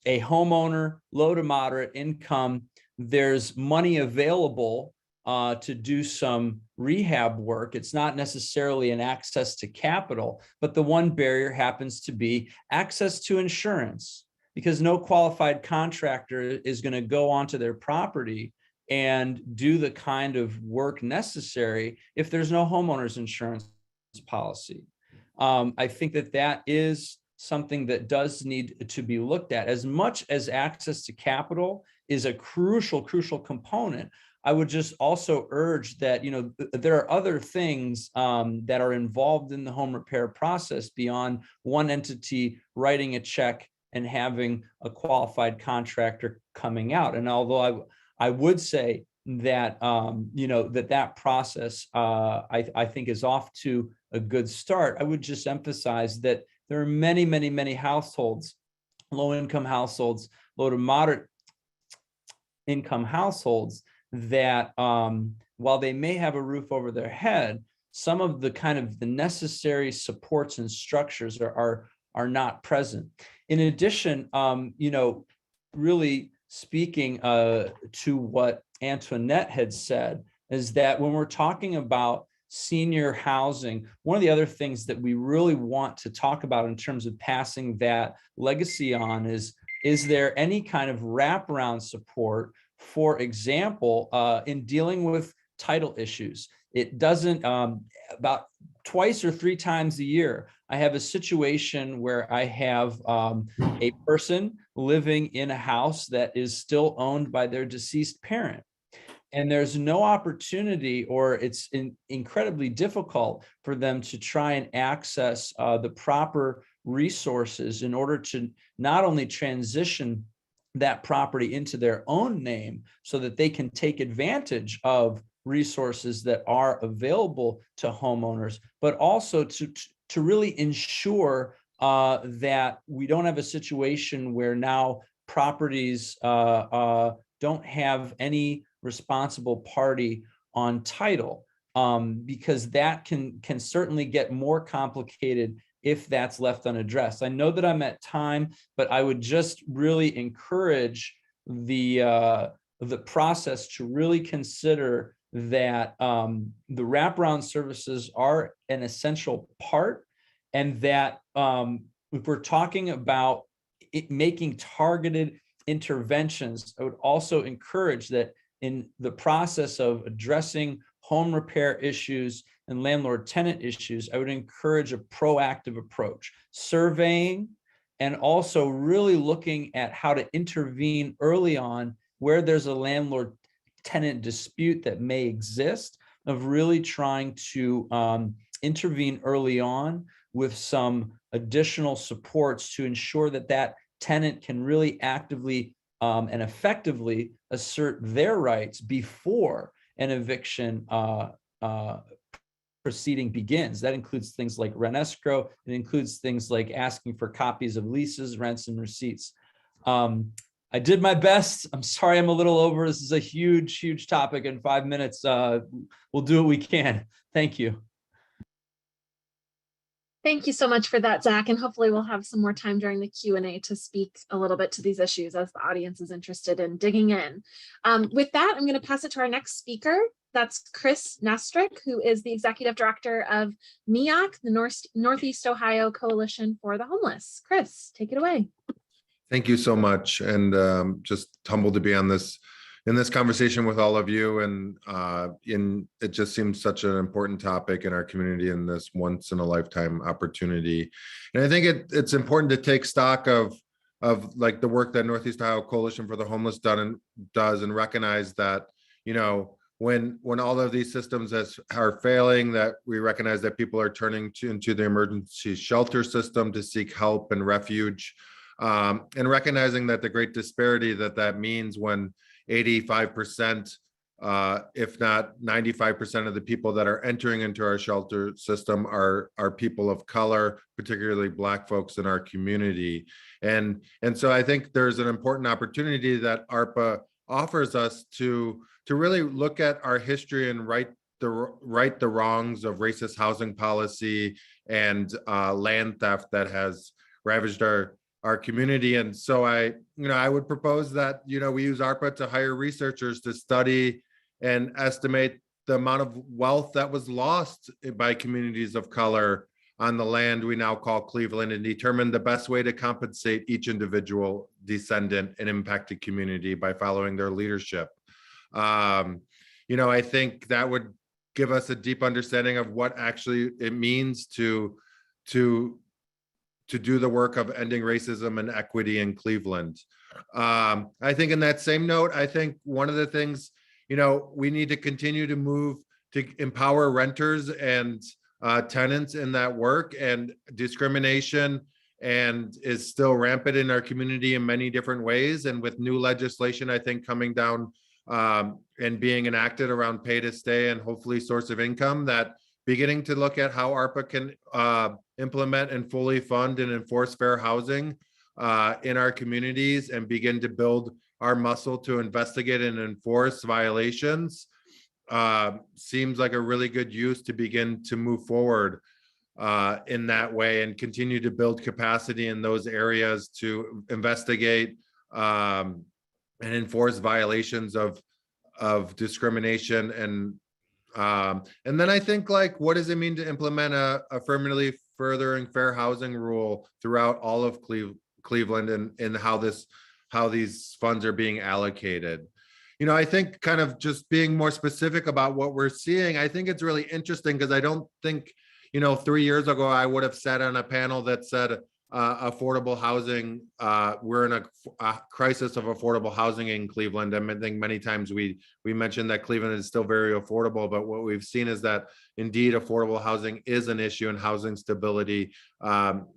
A homeowner, low to moderate income, there's money available to do some rehab work. It's not necessarily an access to capital, but the one barrier happens to be access to insurance, because no qualified contractor is going to go onto their property and do the kind of work necessary if there's no homeowner's insurance policy. I think that is something that does need to be looked at. As much as access to capital is a crucial component, I would just also urge that, there are other things that are involved in the home repair process beyond one entity writing a check and having a qualified contractor coming out. And although I would say that, that process, I think is off to a good start, I would just emphasize that there are many households, low-income households, low to moderate income households that while they may have a roof over their head, some of the kind of the necessary supports and structures are not present. In addition, really speaking to what Antoinette had said, is that when we're talking about senior housing, one of the other things that we really want to talk about in terms of passing that legacy on is there any kind of wraparound support, for example, in dealing with title issues? It doesn't, about twice or three times a year, I have a situation where I have a person living in a house that is still owned by their deceased parent. And there's no opportunity, or it's incredibly difficult for them to try and access the proper resources in order to not only transition that property into their own name so that they can take advantage of resources that are available to homeowners, but also to really ensure that we don't have a situation where now properties don't have any responsible party on title, because that can certainly get more complicated if that's left unaddressed. I know that I'm at time, but I would just really encourage the process to really consider that the wraparound services are an essential part, and that if we're talking about making targeted interventions, I would also encourage that in the process of addressing home repair issues and landlord-tenant issues, I would encourage a proactive approach, surveying, and also really looking at how to intervene early on where there's a landlord-tenant dispute that may exist, of really trying to intervene early on with some additional supports to ensure that that tenant can really actively and effectively assert their rights before an eviction proceeding begins. That includes things like rent escrow. It includes things like asking for copies of leases, rents, and receipts. I did my best. I'm sorry I'm a little over. This is a huge topic in 5 minutes. We'll do what we can. Thank you. Thank you so much for that, Zach, and hopefully we'll have some more time during the Q&A to speak a little bit to these issues as the audience is interested in digging in. With that, I'm going to pass it to our next speaker. That's Chris Nastric, who is the Executive Director of NEOC, the Northeast Ohio Coalition for the Homeless. Chris, take it away. Thank you so much, and just humbled to be on this in this conversation with all of you. And it just seems such an important topic in our community and this once in a lifetime opportunity. And I think it's important to take stock of like the work that Northeast Ohio Coalition for the Homeless does and recognize that, you know, when all of these systems are failing, that we recognize that people are turning into the emergency shelter system to seek help and refuge. And recognizing that the great disparity that means when 85%, if not 95% of the people that are entering into our shelter system are people of color, particularly Black folks in our community. And so I think there's an important opportunity that ARPA offers us to really look at our history and right the wrongs of racist housing policy and land theft that has ravaged our community. And so I would propose that, we use ARPA to hire researchers to study and estimate the amount of wealth that was lost by communities of color on the land we now call Cleveland, and determine the best way to compensate each individual descendant and impacted community by following their leadership. I think that would give us a deep understanding of what actually it means to do the work of ending racism and equity in Cleveland. I think in that same note, I think one of the things, we need to continue to move to empower renters and tenants in that work. And discrimination is still rampant in our community in many different ways. And with new legislation, I think coming down and being enacted around pay to stay and hopefully source of income, that beginning to look at how ARPA can implement and fully fund and enforce fair housing in our communities and begin to build our muscle to investigate and enforce violations seems like a really good use to begin to move forward in that way and continue to build capacity in those areas to investigate and enforce violations of discrimination. And then I think, like, what does it mean to implement a affirmatively furthering fair housing rule throughout all of Cleveland and how these funds are being allocated? I think kind of just being more specific about what we're seeing, I think it's really interesting because I don't think, 3 years ago, I would have sat on a panel that said affordable housing, we're in a crisis of affordable housing in Cleveland. I think many times we mentioned that Cleveland is still very affordable, but what we've seen is that indeed affordable housing is an issue, and housing stability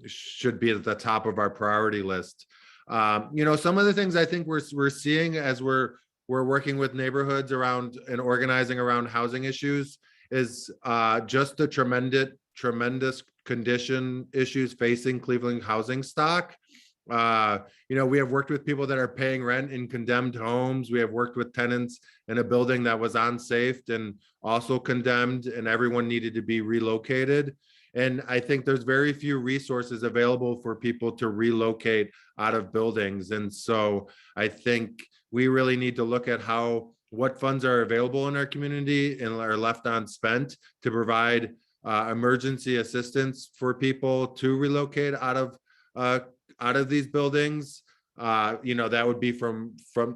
should be at the top of our priority list. Some of the things I think we're seeing as we're working with neighborhoods around and organizing around housing issues is just the tremendous condition issues facing Cleveland housing stock. We have worked with people that are paying rent in condemned homes. We have worked with tenants in a building that was unsafe and also condemned, and everyone needed to be relocated. And I think there's very few resources available for people to relocate out of buildings. And so I think we really need to look at what funds are available in our community and are left unspent to provide emergency assistance for people to relocate out of these buildings. That would be from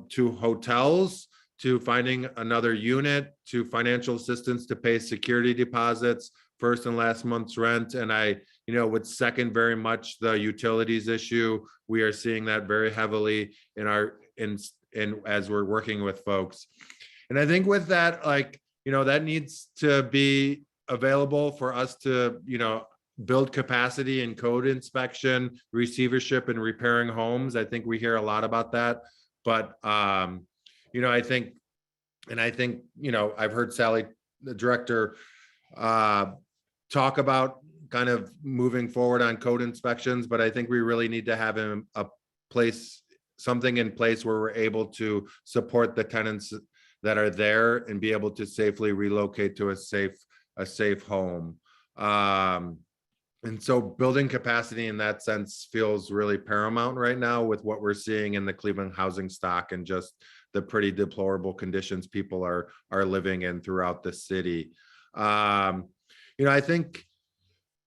to hotels, to finding another unit, to financial assistance to pay security deposits, first and last month's rent. And I would second very much the utilities issue. We are seeing that very heavily in as we're working with folks. And I think with that, that needs to be available for us to, build capacity in code inspection, receivership, and repairing homes. I think we hear a lot about that, but I think I've heard Sally, the director, talk about kind of moving forward on code inspections, but I think we really need to have something in place where we're able to support the tenants that are there and be able to safely relocate to a safe home. And so building capacity in that sense feels really paramount right now with what we're seeing in the Cleveland housing stock and just the pretty deplorable conditions people are living in throughout the city. I think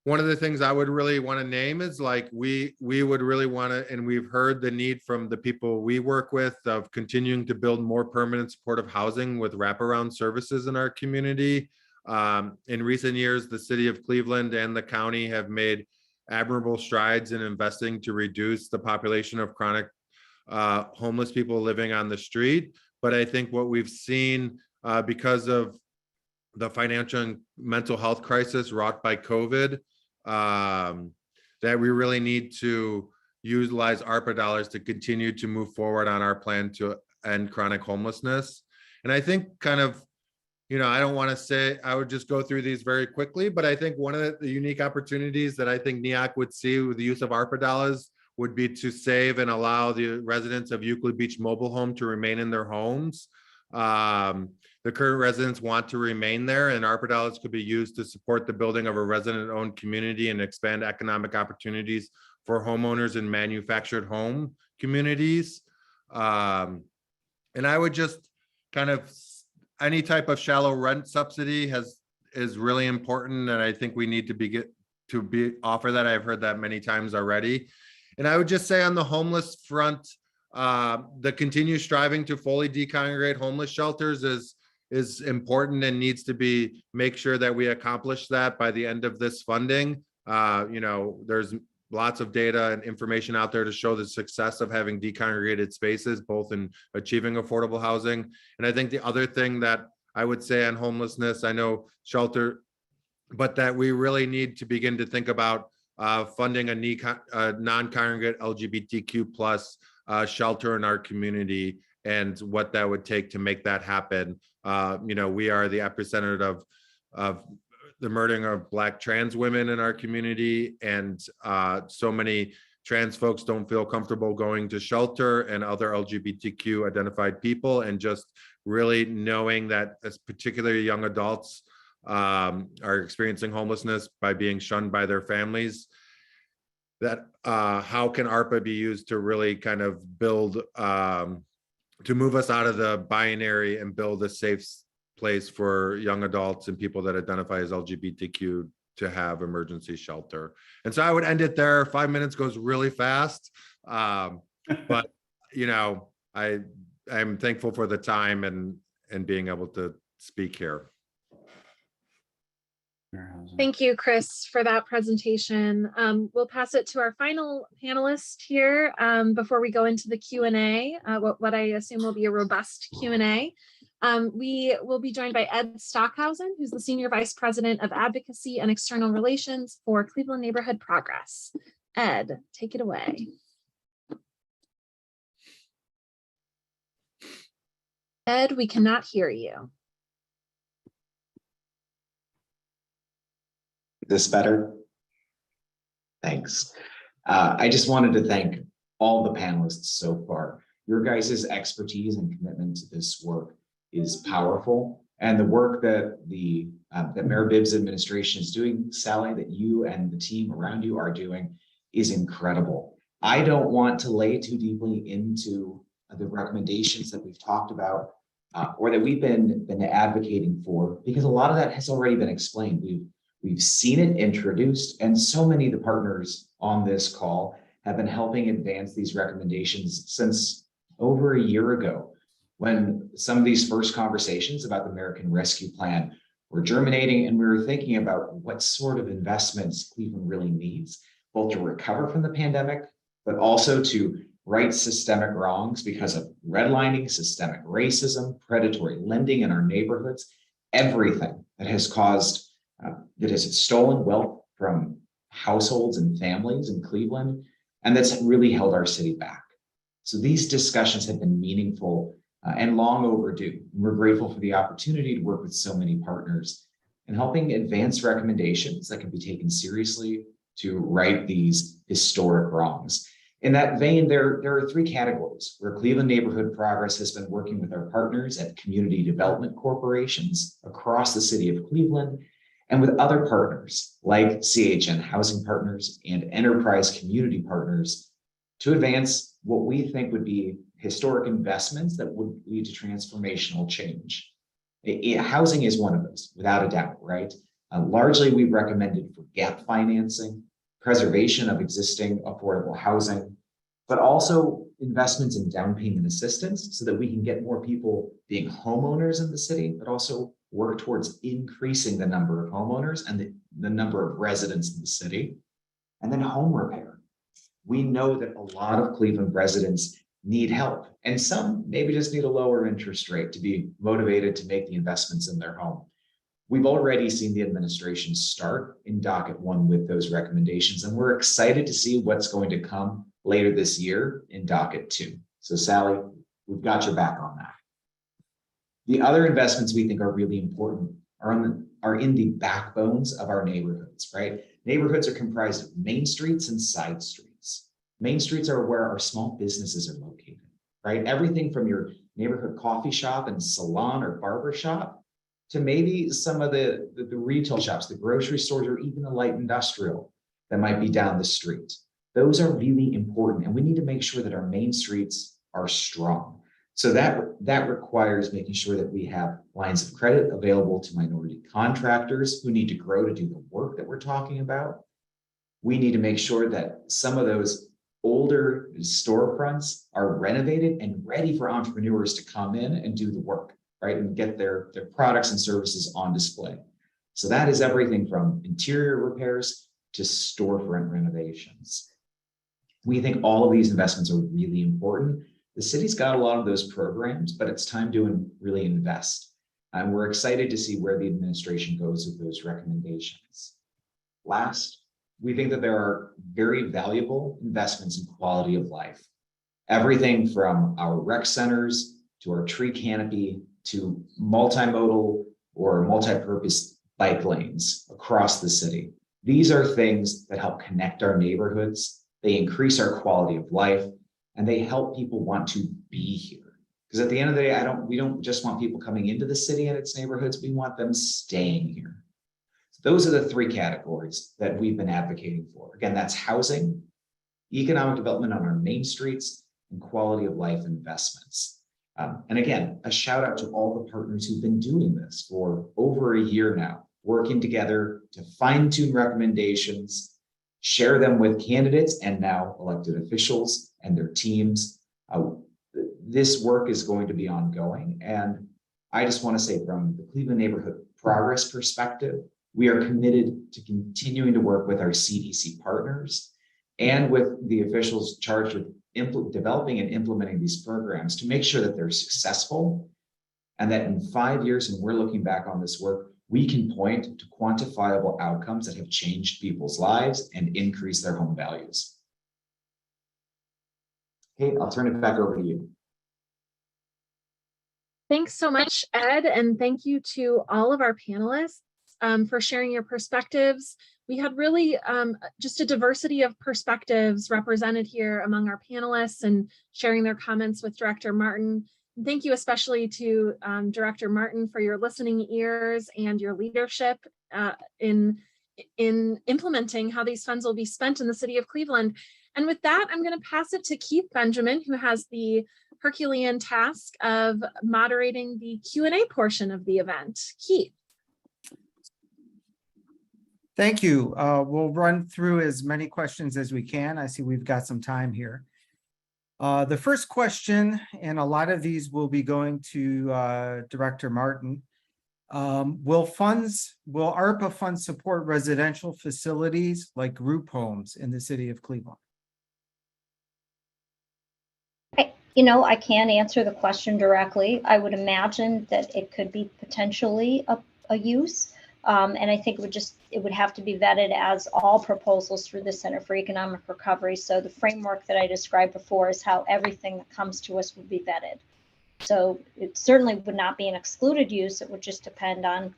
one of the things I would really want to name is like, we would really want to, and we've heard the need from the people we work with of continuing to build more permanent supportive housing with wraparound services in our community. In recent years, the city of Cleveland and the county have made admirable strides in investing to reduce the population of chronic homeless people living on the street. But I think what we've seen because of the financial and mental health crisis wrought by COVID, that we really need to utilize ARPA dollars to continue to move forward on our plan to end chronic homelessness. And I think kind of, I don't want to say, I would just go through these very quickly, but I think one of the unique opportunities that I think NEOC would see with the use of ARPA dollars would be to save and allow the residents of Euclid Beach Mobile Home to remain in their homes. The current residents want to remain there, and ARPA dollars could be used to support the building of a resident-owned community and expand economic opportunities for homeowners in manufactured home communities. And I would just kind of, any type of shallow rent subsidy is really important, and I think we need to offer that. I've heard that many times already. And I would just say on the homeless front, the continued striving to fully decongregate homeless shelters is important and needs to make sure that we accomplish that by the end of this funding. There's lots of data and information out there to show the success of having decongregated spaces, both in achieving affordable housing. And I think the other thing that I would say on homelessness, I know shelter, but that we really need to begin to think about funding a non-congregate LGBTQ plus shelter in our community and what that would take to make that happen. We are the epicenter of the murdering of Black trans women in our community, and so many trans folks don't feel comfortable going to shelter, and other LGBTQ identified people, and just really knowing that as particularly young adults are experiencing homelessness by being shunned by their families, that how can ARPA be used to really kind of build, to move us out of the binary and build a safe place for young adults and people that identify as LGBTQ to have emergency shelter. And so I would end it there. 5 minutes goes really fast. But, I'm thankful for the time and being able to speak here. Thank you, Chris, for that presentation. We'll pass it to our final panelist here before we go into the Q&A, what I assume will be a robust Q&A. We will be joined by Ed Stockhausen, who's the Senior Vice President of Advocacy and External Relations for Cleveland Neighborhood Progress. Ed, take it away. Ed, we cannot hear you. This better? Thanks. I just wanted to thank all the panelists so far. Your guys' expertise and commitment to this work is powerful, and the work that that Mayor Bibb's administration is doing, Sally, that you and the team around you are doing, is incredible. I don't want to lay too deeply into the recommendations that we've talked about or that we've been advocating for, because a lot of that has already been explained. We've seen it introduced, and so many of the partners on this call have been helping advance these recommendations since over a year ago, when some of these first conversations about the American Rescue Plan were germinating, and we were thinking about what sort of investments Cleveland really needs, both to recover from the pandemic, but also to right systemic wrongs because of redlining, systemic racism, predatory lending in our neighborhoods, everything that has caused that has stolen wealth from households and families in Cleveland, and that's really held our city back. So these discussions have been meaningful and long overdue. We're grateful for the opportunity to work with so many partners and helping advance recommendations that can be taken seriously to right these historic wrongs. In that vein, there are three categories where Cleveland Neighborhood Progress has been working with our partners at community development corporations across the city of Cleveland, and with other partners like CHN Housing Partners and Enterprise Community Partners to advance what we think would be historic investments that would lead to transformational change. Housing is one of those, without a doubt, right? Largely, we've recommended for gap financing, preservation of existing affordable housing, but also investments in down payment assistance so that we can get more people being homeowners in the city, but also work towards increasing the number of homeowners and the number of residents in the city. And then home repair. We know that a lot of Cleveland residents need help, and some maybe just need a lower interest rate to be motivated to make the investments in their home. We've already seen the administration start in docket 1 with those recommendations, and we're excited to see what's going to come later this year in docket 2. So Sally, we've got your back on that. The other investments we think are really important are in the backbones of our neighborhoods, right? Neighborhoods are comprised of main streets and side streets. Main streets are where our small businesses are located, right? Everything from your neighborhood coffee shop and salon or barber shop to maybe some of the retail shops, the grocery stores, or even the light industrial that might be down the street. Those are really important, and we need to make sure that our main streets are strong. So that requires making sure that we have lines of credit available to minority contractors who need to grow to do the work that we're talking about. We need to make sure that some of those older storefronts are renovated and ready for entrepreneurs to come in and do the work, right? And get their products and services on display. So that is everything from interior repairs to storefront renovations. We think all of these investments are really important. The city's got a lot of those programs, but it's time to really invest. And we're excited to see where the administration goes with those recommendations. Last, we think that there are very valuable investments in quality of life. Everything from our rec centers to our tree canopy to multimodal or multi-purpose bike lanes across the city. These are things that help connect our neighborhoods. They increase our quality of life, and they help people want to be here. Because at the end of the day, we don't just want people coming into the city and its neighborhoods, we want them staying here. So those are the 3 categories that we've been advocating for. Again, that's housing, economic development on our main streets, and quality of life investments. And again, a shout out to all the partners who've been doing this for over a year now, working together to fine tune recommendations, share them with candidates and now elected officials and their teams. This work is going to be ongoing. And I just want to say, from the Cleveland neighborhood progress perspective, we are committed to continuing to work with our CDC partners and with the officials charged with developing and implementing these programs to make sure that they're successful, and that in 5 years, when we're looking back on this work, we can point to quantifiable outcomes that have changed people's lives and increased their home values. Kate, I'll turn it back over to you. Thanks so much, Ed, and thank you to all of our panelists for sharing your perspectives. We had really just a diversity of perspectives represented here among our panelists and sharing their comments with Director Martin. Thank you especially to Director Martin for your listening ears and your leadership in implementing how these funds will be spent in the city of Cleveland. And with that, I'm going to pass it to Keith Benjamin, who has the Herculean task of moderating the Q&A portion of the event. Keith. Thank you. We'll run through as many questions as we can. I see we've got some time here. The first question, and a lot of these will be going to Director Martin. Will ARPA funds support residential facilities like group homes in the city of Cleveland? I can't answer the question directly. I would imagine that it could be potentially a use. And I think it would have to be vetted as all proposals through the Center for Economic Recovery. So the framework that I described before is how everything that comes to us would be vetted. So it certainly would not be an excluded use. It would just depend on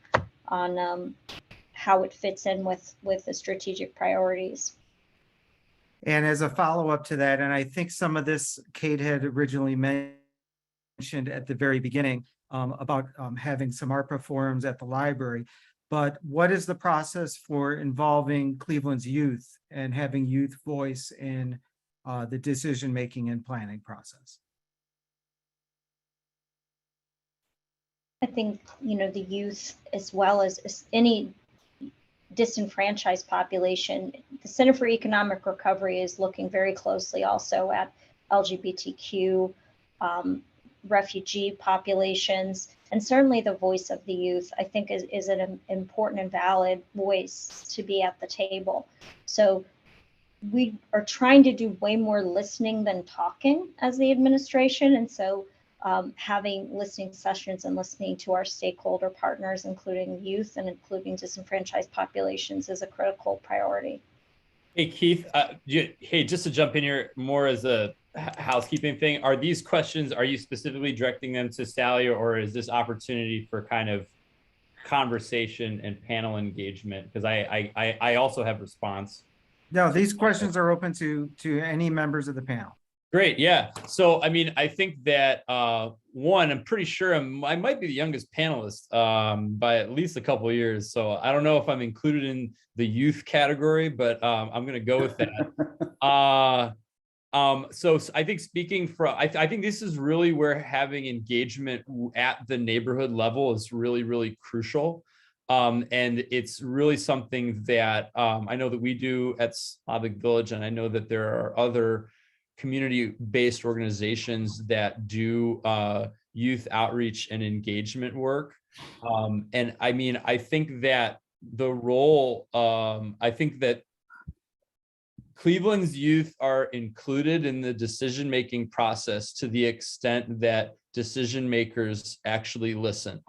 how it fits in with the strategic priorities. And as a follow-up to that, and I think some of this Kate had originally mentioned at the very beginning about having some ARPA forums at the library, but what is the process for involving Cleveland's youth and having youth voice in the decision-making and planning process? I think, the youth, as well as any disenfranchised population. The Center for Economic Recovery is looking very closely also at LGBTQ, refugee populations, and certainly the voice of the youth, I think is an important and valid voice to be at the table. So we are trying to do way more listening than talking as the administration. And so having listening sessions and listening to our stakeholder partners, including youth and including disenfranchised populations, is a critical priority. Hey, Keith, hey, just to jump in here more as a housekeeping thing, are these questions, are you specifically directing them to Sally, or is this opportunity for kind of conversation and panel engagement? Because I also have response. No, these questions are open to any members of the panel. Great, yeah. So, I mean, I think that one, I'm pretty sure I might be the youngest panelist by at least a couple of years. So I don't know if I'm included in the youth category, but I'm going to go with that. So I think speaking from, I think this is really where having engagement at the neighborhood level is really, really crucial. And it's really something that I know that we do at Slavic Village, and I know that there are other community-based organizations that do youth outreach and engagement work. And I mean, I think that the role, I think that Cleveland's youth are included in the decision-making process to the extent that decision makers actually listen.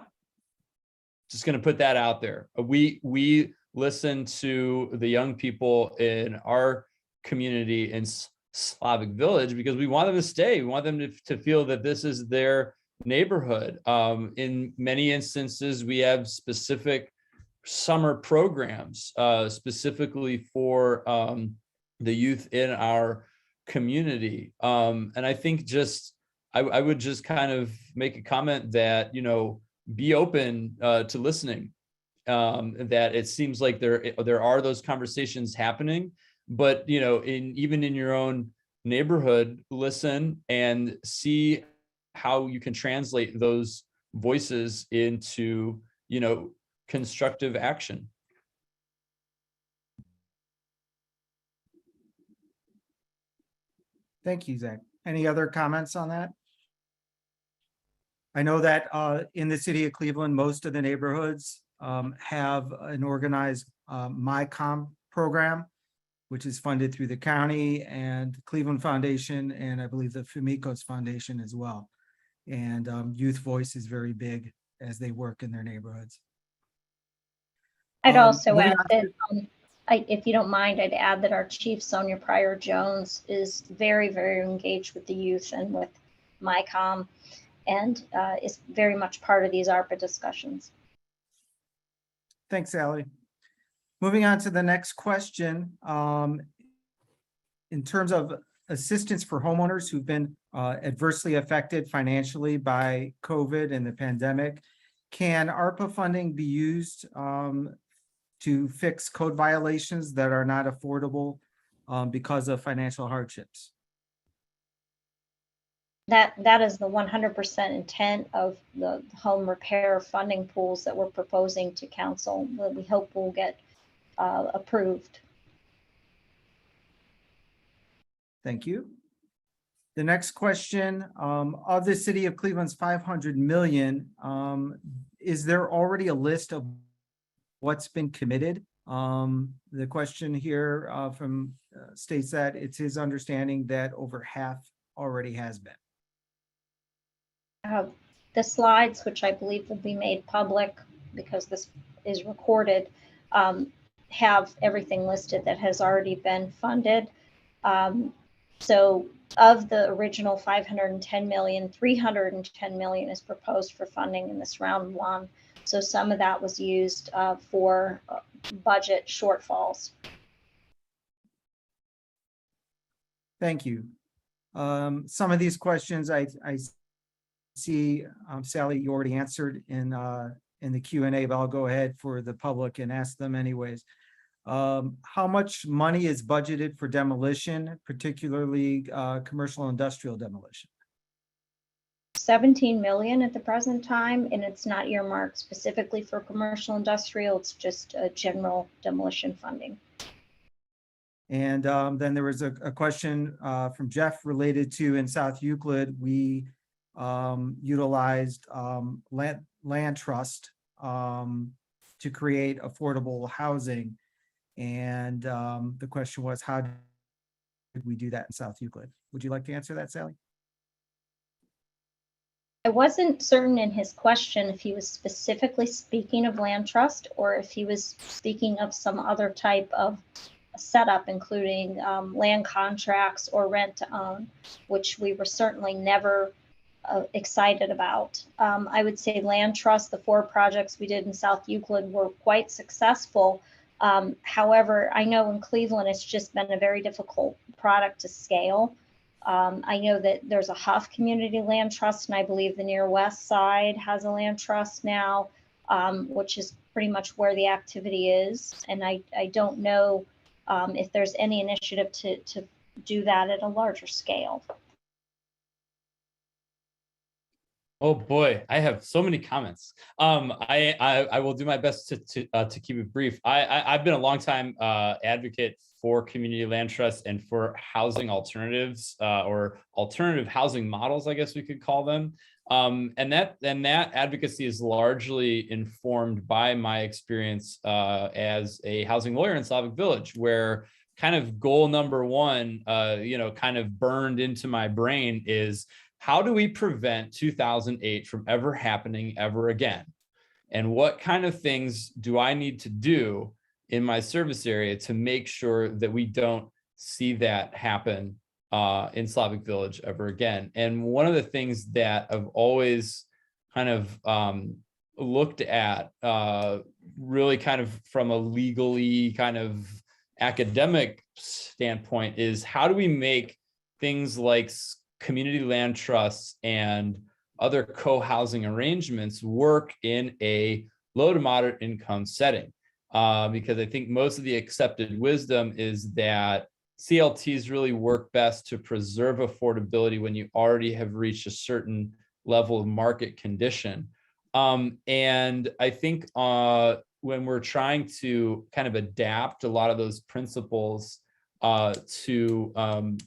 Just going to put that out there. We listen to the young people in our community in Slavic Village because we want them to stay. We want them to feel that this is their neighborhood. In many instances, we have specific summer programs specifically for the youth in our community. And I think I would just kind of make a comment that, you know, be open to listening, that it seems like there are those conversations happening, but, you know, even in your own neighborhood, listen and see how you can translate those voices into, you know, constructive action. Thank you, Zach. Any other comments on that? I know that in the city of Cleveland, most of the neighborhoods have an organized MyCom program, which is funded through the county and Cleveland Foundation, and I believe the Famicos Foundation as well. And youth voice is very big as they work in their neighborhoods. I'd also add that, if you don't mind, I'd add that our chief, Sonia Pryor Jones, is very, very engaged with the youth and with MyCom, and is very much part of these ARPA discussions. Thanks, Sally. Moving on to the next question. In terms of assistance for homeowners who've been adversely affected financially by COVID and the pandemic, can ARPA funding be used to fix code violations that are not affordable because of financial hardships? That is the 100% intent of the home repair funding pools that we're proposing to council, that we hope will get approved. Thank you. The next question, of the city of Cleveland's 500 million, is there already a list of what's been committed? The question here states that it's his understanding that over half already has been. The slides, which I believe will be made public because this is recorded, have everything listed that has already been funded. So of the original 510 million, 310 million is proposed for funding in this round one. So some of that was used for budget shortfalls. Thank you. Some of these questions I see, Sally, you already answered in the Q&A, but I'll go ahead for the public and ask them anyways. How much money is budgeted for demolition, particularly commercial industrial demolition? 17 million at the present time, and it's not earmarked specifically for commercial industrial. It's just a general demolition funding. And then there was a question from Jeff related to in South Euclid, we utilized land trust to create affordable housing. And the question was, how did we do that in South Euclid? Would you like to answer that, Sally? I wasn't certain in his question if he was specifically speaking of land trust or if he was speaking of some other type of setup, including land contracts or rent to own, which we were certainly never excited about. I would say land trust, the 4 projects we did in South Euclid were quite successful. However, I know in Cleveland, it's just been a very difficult product to scale. I know that there's a Huff Community Land Trust, and I believe the Near West Side has a land trust now, which is pretty much where the activity is. And I don't know if there's any initiative to do that at a larger scale. Oh boy, I have so many comments. I will do my best to keep it brief. I've been a long time advocate for community land trusts and for housing alternatives or alternative housing models, I guess we could call them. And that advocacy is largely informed by my experience as a housing lawyer in Slavic Village, where kind of goal number 1, kind of burned into my brain is, how do we prevent 2008 from ever happening ever again? And what kind of things do I need to do in my service area to make sure that we don't see that happen in Slavic Village ever again? And one of the things that I've always kind of looked at really kind of from a legally kind of academic standpoint is, how do we make things like community land trusts and other co-housing arrangements work in a low to moderate income setting? Because I think most of the accepted wisdom is that CLTs really work best to preserve affordability when you already have reached a certain level of market condition. And I think when we're trying to kind of adapt a lot of those principles to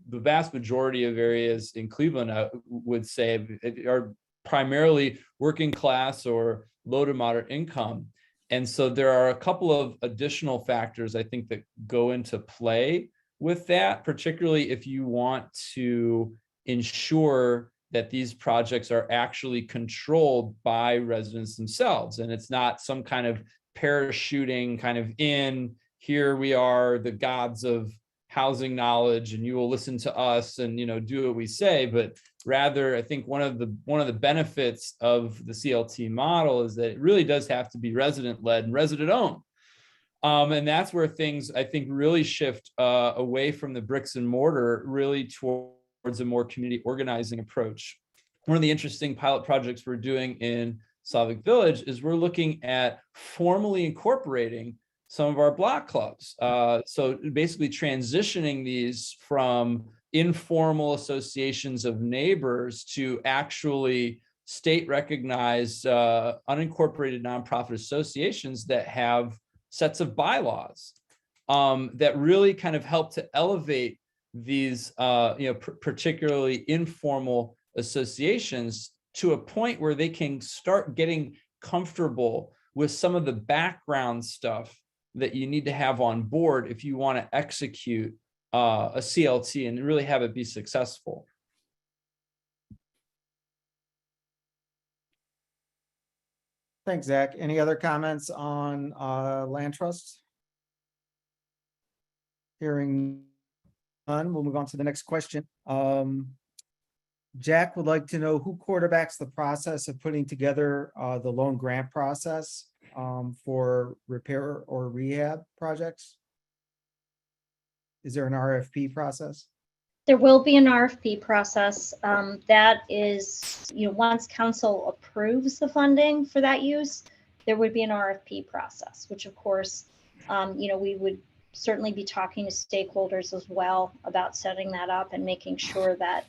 the vast majority of areas in Cleveland, I would say, are primarily working class or low to moderate income. And so there are a couple of additional factors, I think, that go into play with that, particularly if you want to ensure that these projects are actually controlled by residents themselves. And it's not some kind of parachuting kind of in, here we are, the gods of housing knowledge, and you will listen to us and do what we say. But rather, I think one of the benefits of the CLT model is that it really does have to be resident led and resident owned. And that's where things, I think, really shift away from the bricks and mortar, really towards a more community organizing approach. One of the interesting pilot projects we're doing in Slavic Village is we're looking at formally incorporating some of our block clubs. So basically transitioning these from informal associations of neighbors to actually state recognized unincorporated nonprofit associations that have sets of bylaws that really kind of help to elevate these particularly informal associations to a point where they can start getting comfortable with some of the background stuff that you need to have on board if you want to execute a CLT and really have it be successful. Thanks, Zach. Any other comments on land trusts? Hearing none, we'll move on to the next question. Jack would like to know who quarterbacks the process of putting together the loan grant process for repair or rehab projects. Is there an RFP process? There will be an RFP process. That is, once council approves the funding for that use, there would be an RFP process, which of course, we would certainly be talking to stakeholders as well about setting that up and making sure that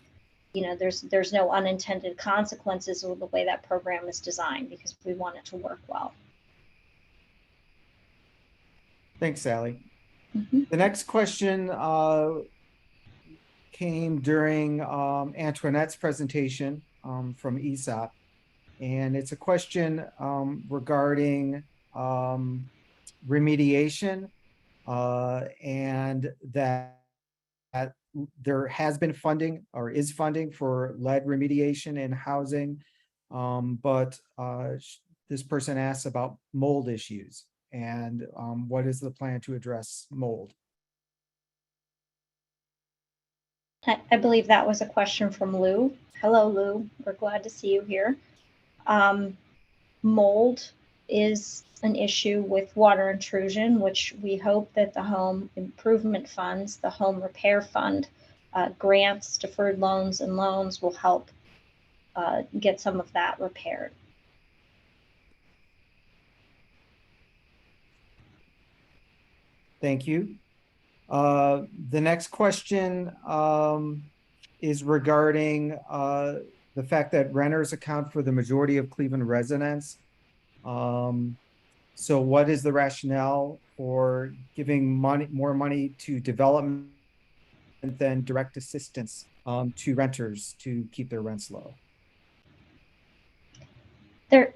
there's no unintended consequences with the way that program is designed, because we want it to work well. Thanks, Sally. Mhm. The next question came during Antoinette's presentation from ESOP. And it's a question regarding remediation and that there has been funding or is funding for lead remediation in housing. But this person asks about mold issues and what is the plan to address mold? I believe that was a question from Lou. Hello, Lou. We're glad to see you here. Mold is an issue with water intrusion, which we hope that the home improvement funds, the home repair fund, grants, deferred loans, and loans will help get some of that repaired. Thank you. The next question is regarding the fact that renters account for the majority of Cleveland residents. So what is the rationale for giving more money to development than direct assistance to renters to keep their rents low?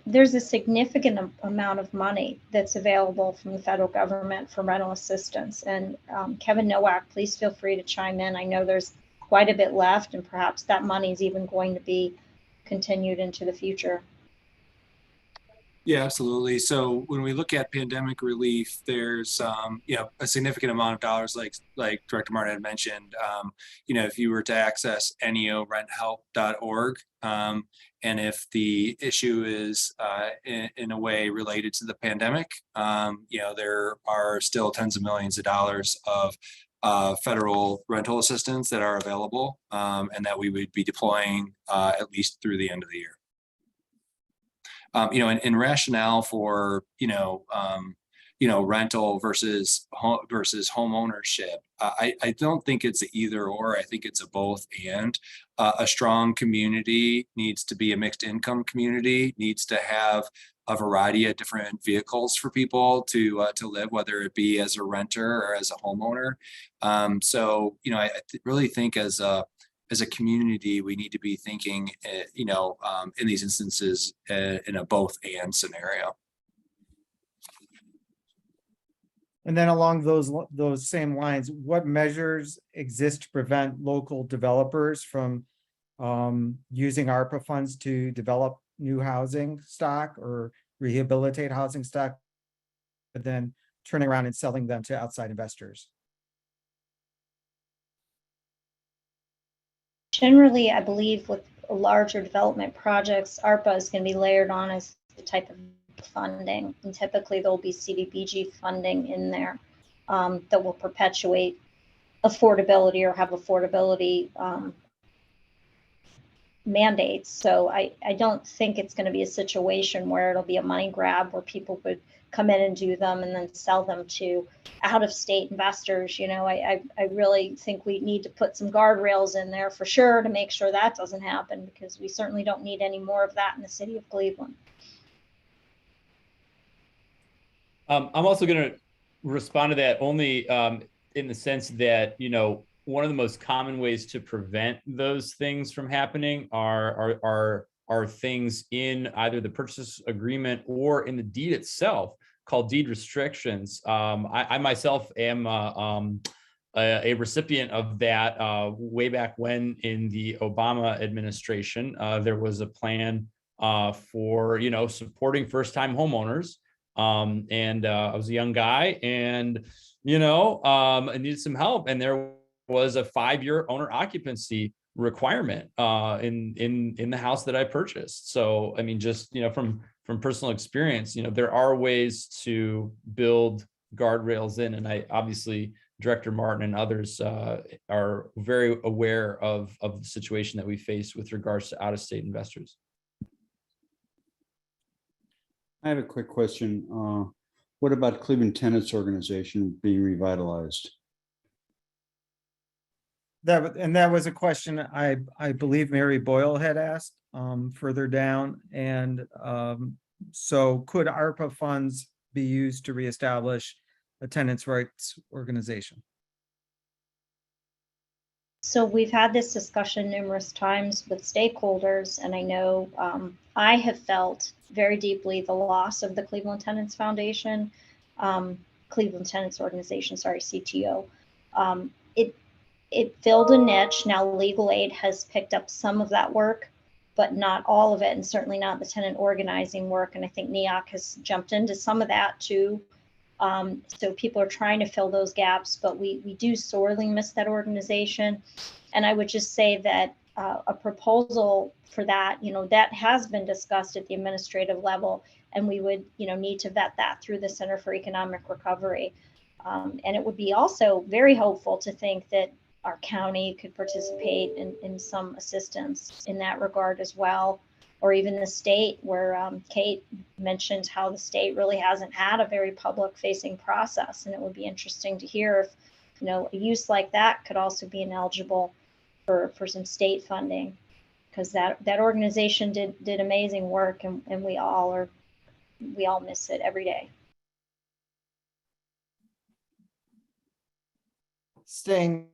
There's a significant amount of money that's available from the federal government for rental assistance. And Kevin Nowak, please feel free to chime in. I know there's quite a bit left, and perhaps that money is even going to be continued into the future. Yeah, absolutely. So when we look at pandemic relief, there's a significant amount of dollars, like Director Martin had mentioned. If you were to access neorenthealth.org, and if the issue is in a way related to the pandemic, there are still tens of millions of dollars of federal rental assistance that are available, and that we would be deploying at least through the end of the year. And rationale for rental versus home ownership. I don't think it's a either or. I think it's a both and. A strong community needs to be a mixed income community, needs to have a variety of different vehicles for people to live, whether it be as a renter or as a homeowner. I really think as a community, we need to be thinking, in these instances, in a both and scenario. And then along those same lines, what measures exist to prevent local developers from using ARPA funds to develop new housing stock or rehabilitate housing stock, but then turning around and selling them to outside investors? Generally, I believe with larger development projects, ARPA is going to be layered on as the type of funding. And typically there'll be CDBG funding in there that will perpetuate affordability or have affordability mandates. So I don't think it's going to be a situation where it'll be a money grab where people would come in and do them and then sell them to out-of-state investors. I really think we need to put some guardrails in there for sure to make sure that doesn't happen, because we certainly don't need any more of that in the city of Cleveland. I'm also going to respond to that only in the sense that, one of the most common ways to prevent those things from happening are things in either the purchase agreement or in the deed itself called deed restrictions. I myself am a recipient of that way back when in the Obama administration. There was a plan for, supporting first-time homeowners. And I was a young guy and, I needed some help. And there was a 5-year owner occupancy requirement in the house that I purchased. So, I mean, just, from personal experience, there are ways to build guardrails in. And I obviously, Director Martin and others are very aware of the situation that we face with regards to out-of-state investors. I have a quick question. What about Cleveland Tenants Organization being revitalized? That was a question I believe Mary Boyle had asked further down. And so could ARPA funds be used to reestablish a tenants' rights organization? So we've had this discussion numerous times with stakeholders, and I know I have felt very deeply the loss of the Cleveland Tenants Foundation, Cleveland Tenants Organization, sorry, CTO. It filled a niche. Now legal aid has picked up some of that work, but not all of it, and certainly not the tenant organizing work. And I think NEOC has jumped into some of that too. So people are trying to fill those gaps, but we do sorely miss that organization. And I would just say that a proposal for that, that has been discussed at the administrative level, and we would, need to vet that through the Center for Economic Recovery. And it would be also very hopeful to think that our county could participate in some assistance in that regard as well, or even the state, where Kate mentioned how the state really hasn't had a very public facing process. And it would be interesting to hear if, a use like that could also be ineligible for some state funding, because that organization did amazing work, and we all miss it every day. Staying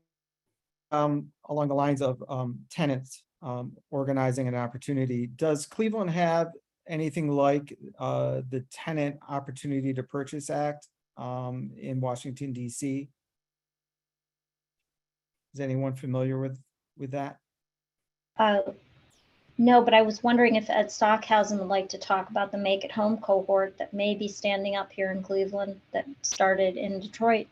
along the lines of tenants organizing an opportunity, does Cleveland have anything like the Tenant Opportunity to Purchase Act in Washington, D.C.? Is anyone familiar with that? No, but I was wondering if Ed Stockhausen would like to talk about the Make It Home cohort that may be standing up here in Cleveland that started in Detroit.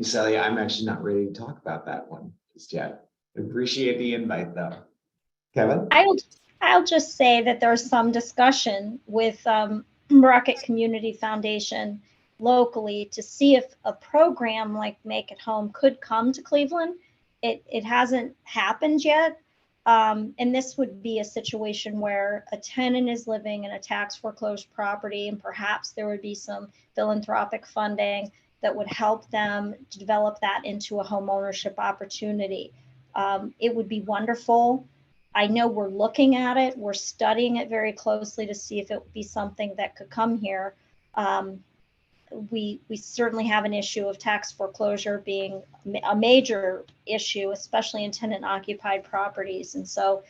Sally, I'm actually not ready to talk about that one just yet. Appreciate the invite though. Kevin? I'll just say that there's some discussion with Rocket Community Foundation locally to see if a program like Make It Home could come to Cleveland. It hasn't happened yet. And this would be a situation where a tenant is living in a tax foreclosed property, and perhaps there would be some philanthropic funding that would help them to develop that into a home ownership opportunity. It would be wonderful. I know we're looking at it. We're studying it very closely to see if it would be something that could come here. We certainly have an issue of tax foreclosure being a major issue, especially in tenant occupied properties. And so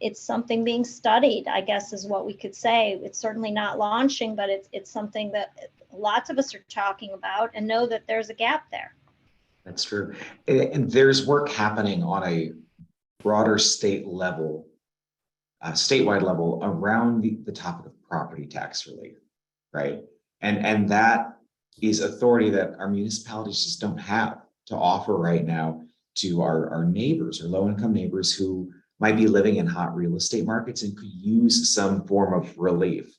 it's something being studied, I guess, is what we could say. It's certainly not launching, but it's something that lots of us are talking about and know that there's a gap there. That's true. And there's work happening on a broader state level, statewide level around the topic of property tax relief, right? And that is authority that our municipalities just don't have to offer right now to our neighbors or low-income neighbors who might be living in hot real estate markets and could use some form of relief.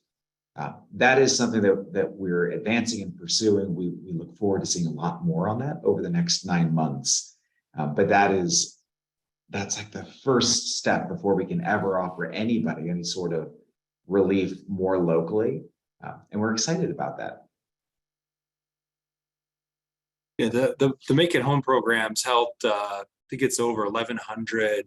That is something that we're advancing and pursuing. We look forward to seeing a lot more on that over the next 9 months. But that's like the first step before we can ever offer anybody any sort of relief more locally. And we're excited about that. Yeah, the Make It Home programs helped. I think it's over 1,100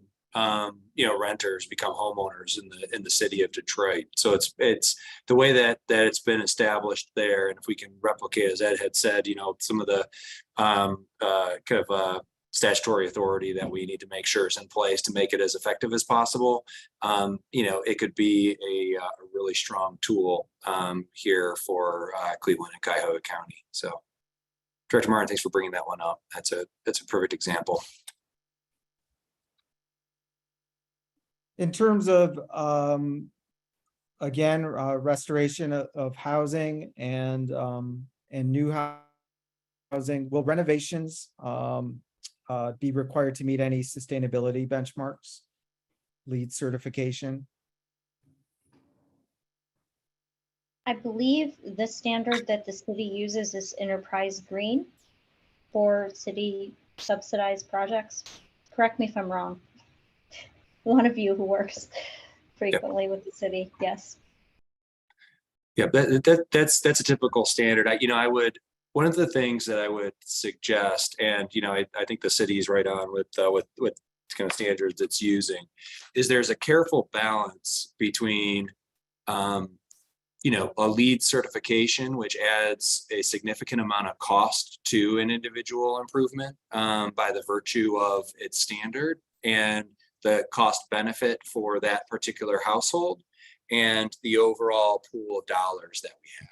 renters become homeowners in the city of Detroit. So it's the way that it's been established there. And if we can replicate, as Ed had said, some of the kind of statutory authority that we need to make sure is in place to make it as effective as possible, it could be a really strong tool here for Cleveland and Cuyahoga County. So, Director Martin, thanks for bringing that one up. That's a perfect example. In terms of, again, restoration of housing and new housing, will renovations be required to meet any sustainability benchmarks, LEED certification? I believe the standard that the city uses is Enterprise Green for city subsidized projects. Correct me if I'm wrong. One of you who works frequently with the city, yes. Yeah, that's a typical standard. I would one of the things that I would suggest, and I think the city is right on with kind of standards it's using, is there's a careful balance between a LEED certification, which adds a significant amount of cost to an individual improvement by the virtue of its standard, and the cost benefit for that particular household, and the overall pool of dollars that we have.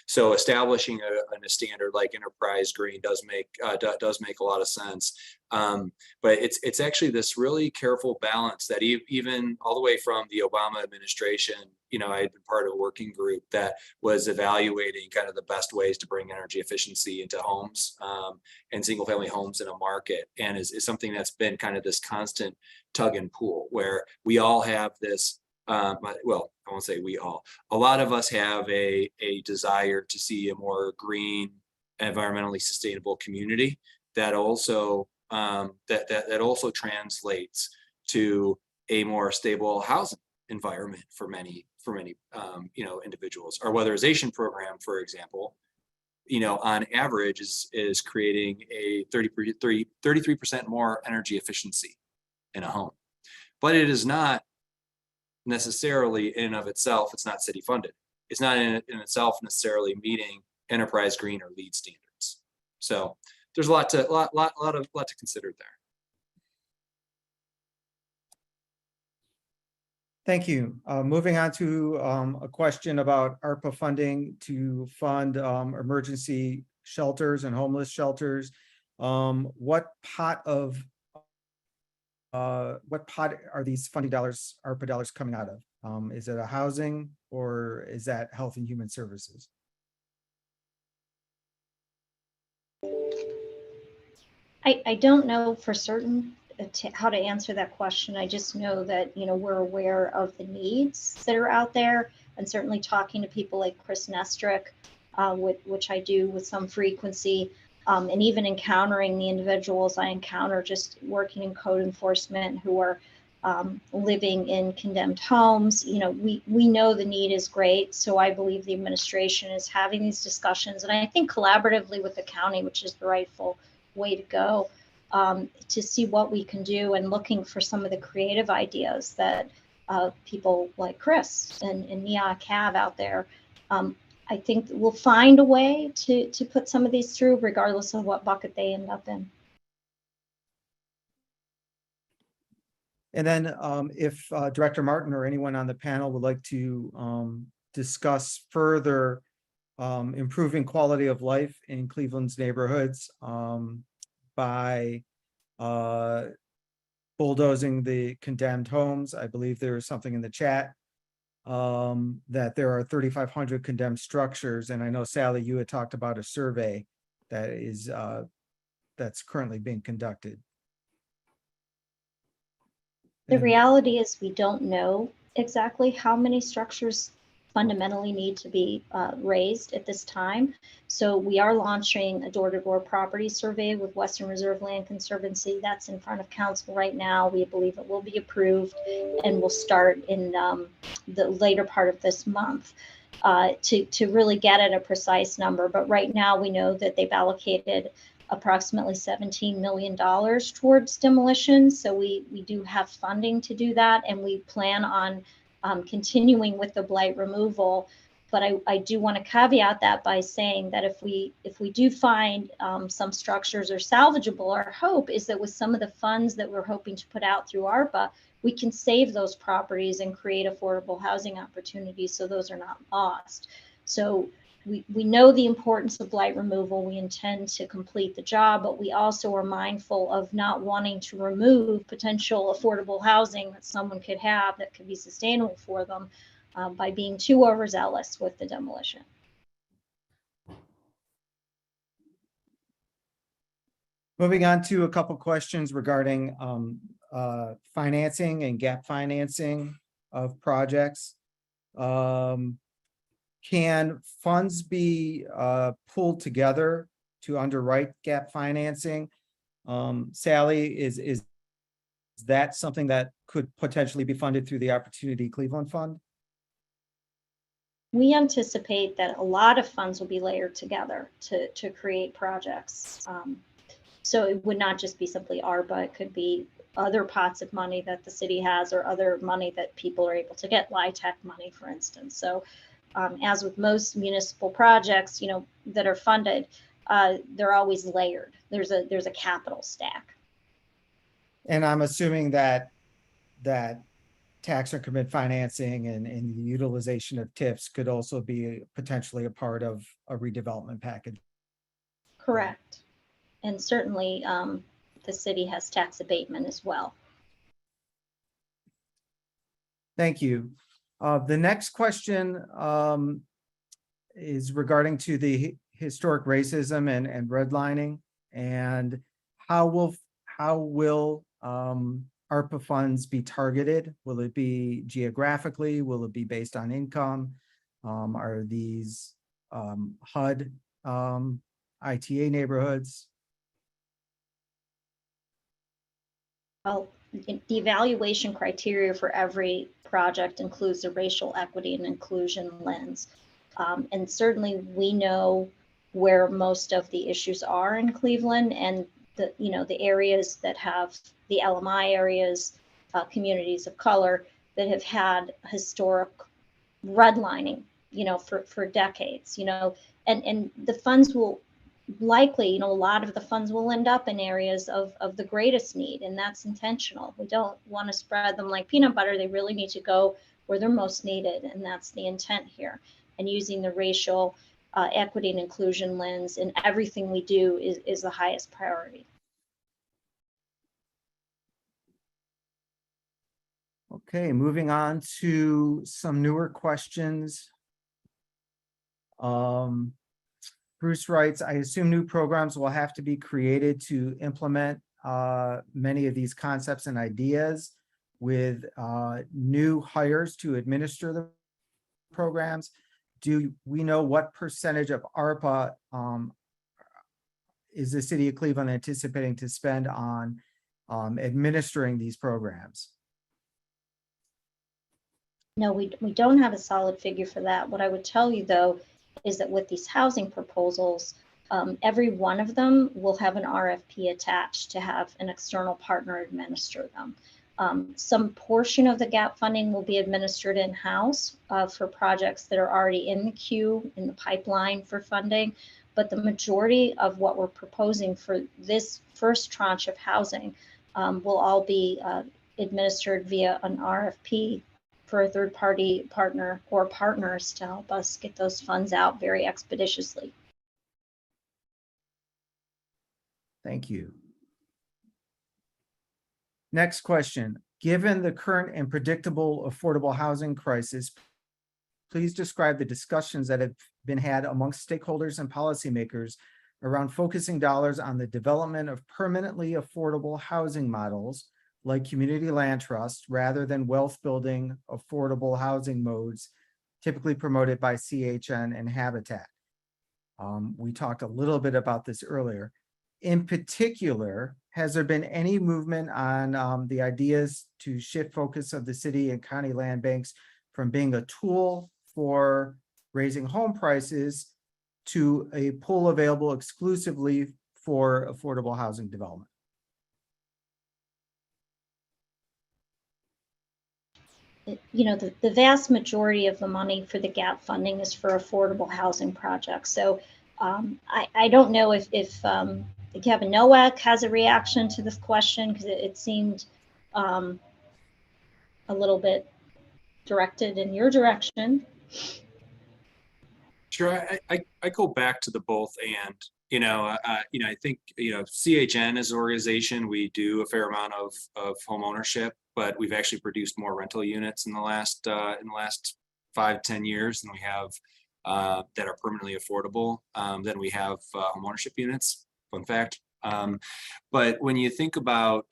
So establishing a standard like enterprise green does make a lot of sense. But it's actually this really careful balance that even all the way from the Obama administration, I had been part of a working group that was evaluating kind of the best ways to bring energy efficiency into homes and single family homes in a market, and is something that's been kind of this constant tug and pull where we all have this. Well, I won't say we all. A lot of us have a desire to see a more green, environmentally sustainable community that also that also translates to a more stable housing environment for many individuals. Our weatherization program, for example, on average is creating a 33% more energy efficiency in a home, but it is not necessarily in and of itself, it's not city funded. It's not in itself necessarily meeting enterprise green or LEED standards. So there's a lot to consider there. Thank you. Moving on to a question about ARPA funding to fund emergency shelters and homeless shelters. What pot are these funding dollars, ARPA dollars, coming out of? Is it a housing, or is that health and human services? I don't know for certain how to answer that question. I just know that, we're aware of the needs that are out there, and certainly talking to people like Chris Nastric, which I do with some frequency, and even encountering the individuals I encounter just working in code enforcement who are living in condemned homes. We know the need is great. So I believe the administration is having these discussions, and I think collaboratively with the county, which is the rightful way to go, to see what we can do, and looking for some of the creative ideas that people like Chris and NEOC have out there. I think we'll find a way to put some of these through, regardless of what bucket they end up in. And then if Director Martin or anyone on the panel would like to discuss further improving quality of life in Cleveland's neighborhoods by bulldozing the condemned homes. I believe there is something in the chat that there are 3,500 condemned structures. And I know, Sally, you had talked about a survey that is that's currently being conducted. The reality is we don't know exactly how many structures fundamentally need to be raised at this time. So we are launching a door-to-door property survey with Western Reserve Land Conservancy. That's in front of council right now. We believe it will be approved and will start in the later part of this month to really get at a precise number. But right now we know that they've allocated approximately $17 million towards demolition. So we do have funding to do that, and we plan on continuing with the blight removal. But I do want to caveat that by saying that if we do find some structures are salvageable, our hope is that with some of the funds that we're hoping to put out through ARPA, we can save those properties and create affordable housing opportunities so those are not lost. So we know the importance of blight removal. We intend to complete the job, but we also are mindful of not wanting to remove potential affordable housing that someone could have that could be sustainable for them by being too overzealous with the demolition. Moving on to a couple questions regarding financing and gap financing of projects. Can funds be pulled together to underwrite gap financing? Sally, is that something that could potentially be funded through the Opportunity Cleveland Fund? we anticipate that a lot of funds will be layered together to create projects. So it would not just be simply ARPA, it could be other pots of money that the city has or other money that people are able to get, LIHTC money, for instance. So as with most municipal projects, that are funded, they're always layered. There's a capital stack. And I'm assuming that tax increment financing and the utilization of TIFs could also be potentially a part of a redevelopment package. Correct. And certainly the city has tax abatement as well. Thank you. The next question is regarding to the historic racism and redlining, and how will ARPA funds be targeted? Will it be geographically? Will it be based on income? Are these HUD ITA neighborhoods? Well, the evaluation criteria for every project includes a racial equity and inclusion lens. And certainly we know where most of the issues are in Cleveland, and the areas that have the LMI areas, communities of color that have had historic redlining, for decades, and the funds will likely, a lot of the funds will end up in areas of the greatest need, and that's intentional. We don't want to spread them like peanut butter. They really need to go where they're most needed, and that's the intent here. And using the racial equity and inclusion lens in everything we do is the highest priority. Okay, moving on to some newer questions. Bruce writes, I assume new programs will have to be created to implement many of these concepts and ideas with new hires to administer the programs. Do we know what percentage of ARPA is the city of Cleveland anticipating to spend on administering these programs? No, we don't have a solid figure for that. What I would tell you, though, is that with these housing proposals, every one of them will have an RFP attached to have an external partner administer them. Some portion of the gap funding will be administered in-house for projects that are already in the queue, in the pipeline for funding, but the majority of what we're proposing for this first tranche of housing will all be administered via an RFP for a third-party partner or partners to help us get those funds out very expeditiously. Thank you. Next question. Given the current and predictable affordable housing crisis, please describe the discussions that have been had amongst stakeholders and policymakers around focusing dollars on the development of permanently affordable housing models like community land trust, rather than wealth-building affordable housing modes typically promoted by CHN and Habitat. We talked a little bit about this earlier. In particular, has there been any movement on the ideas to shift focus of the city and county land banks from being a tool for raising home prices to a pool available exclusively for affordable housing development? The vast majority of the money for the gap funding is for affordable housing projects. So I don't know if Kevin Nowak has a reaction to this question, because it seemed a little bit directed in your direction. Sure, I go back to the both and. I think CHN as an organization, we do a fair amount of home ownership, but we've actually produced more rental units in the last 5-10 years than we have that are permanently affordable than we have home ownership units. Fun fact. But when you think about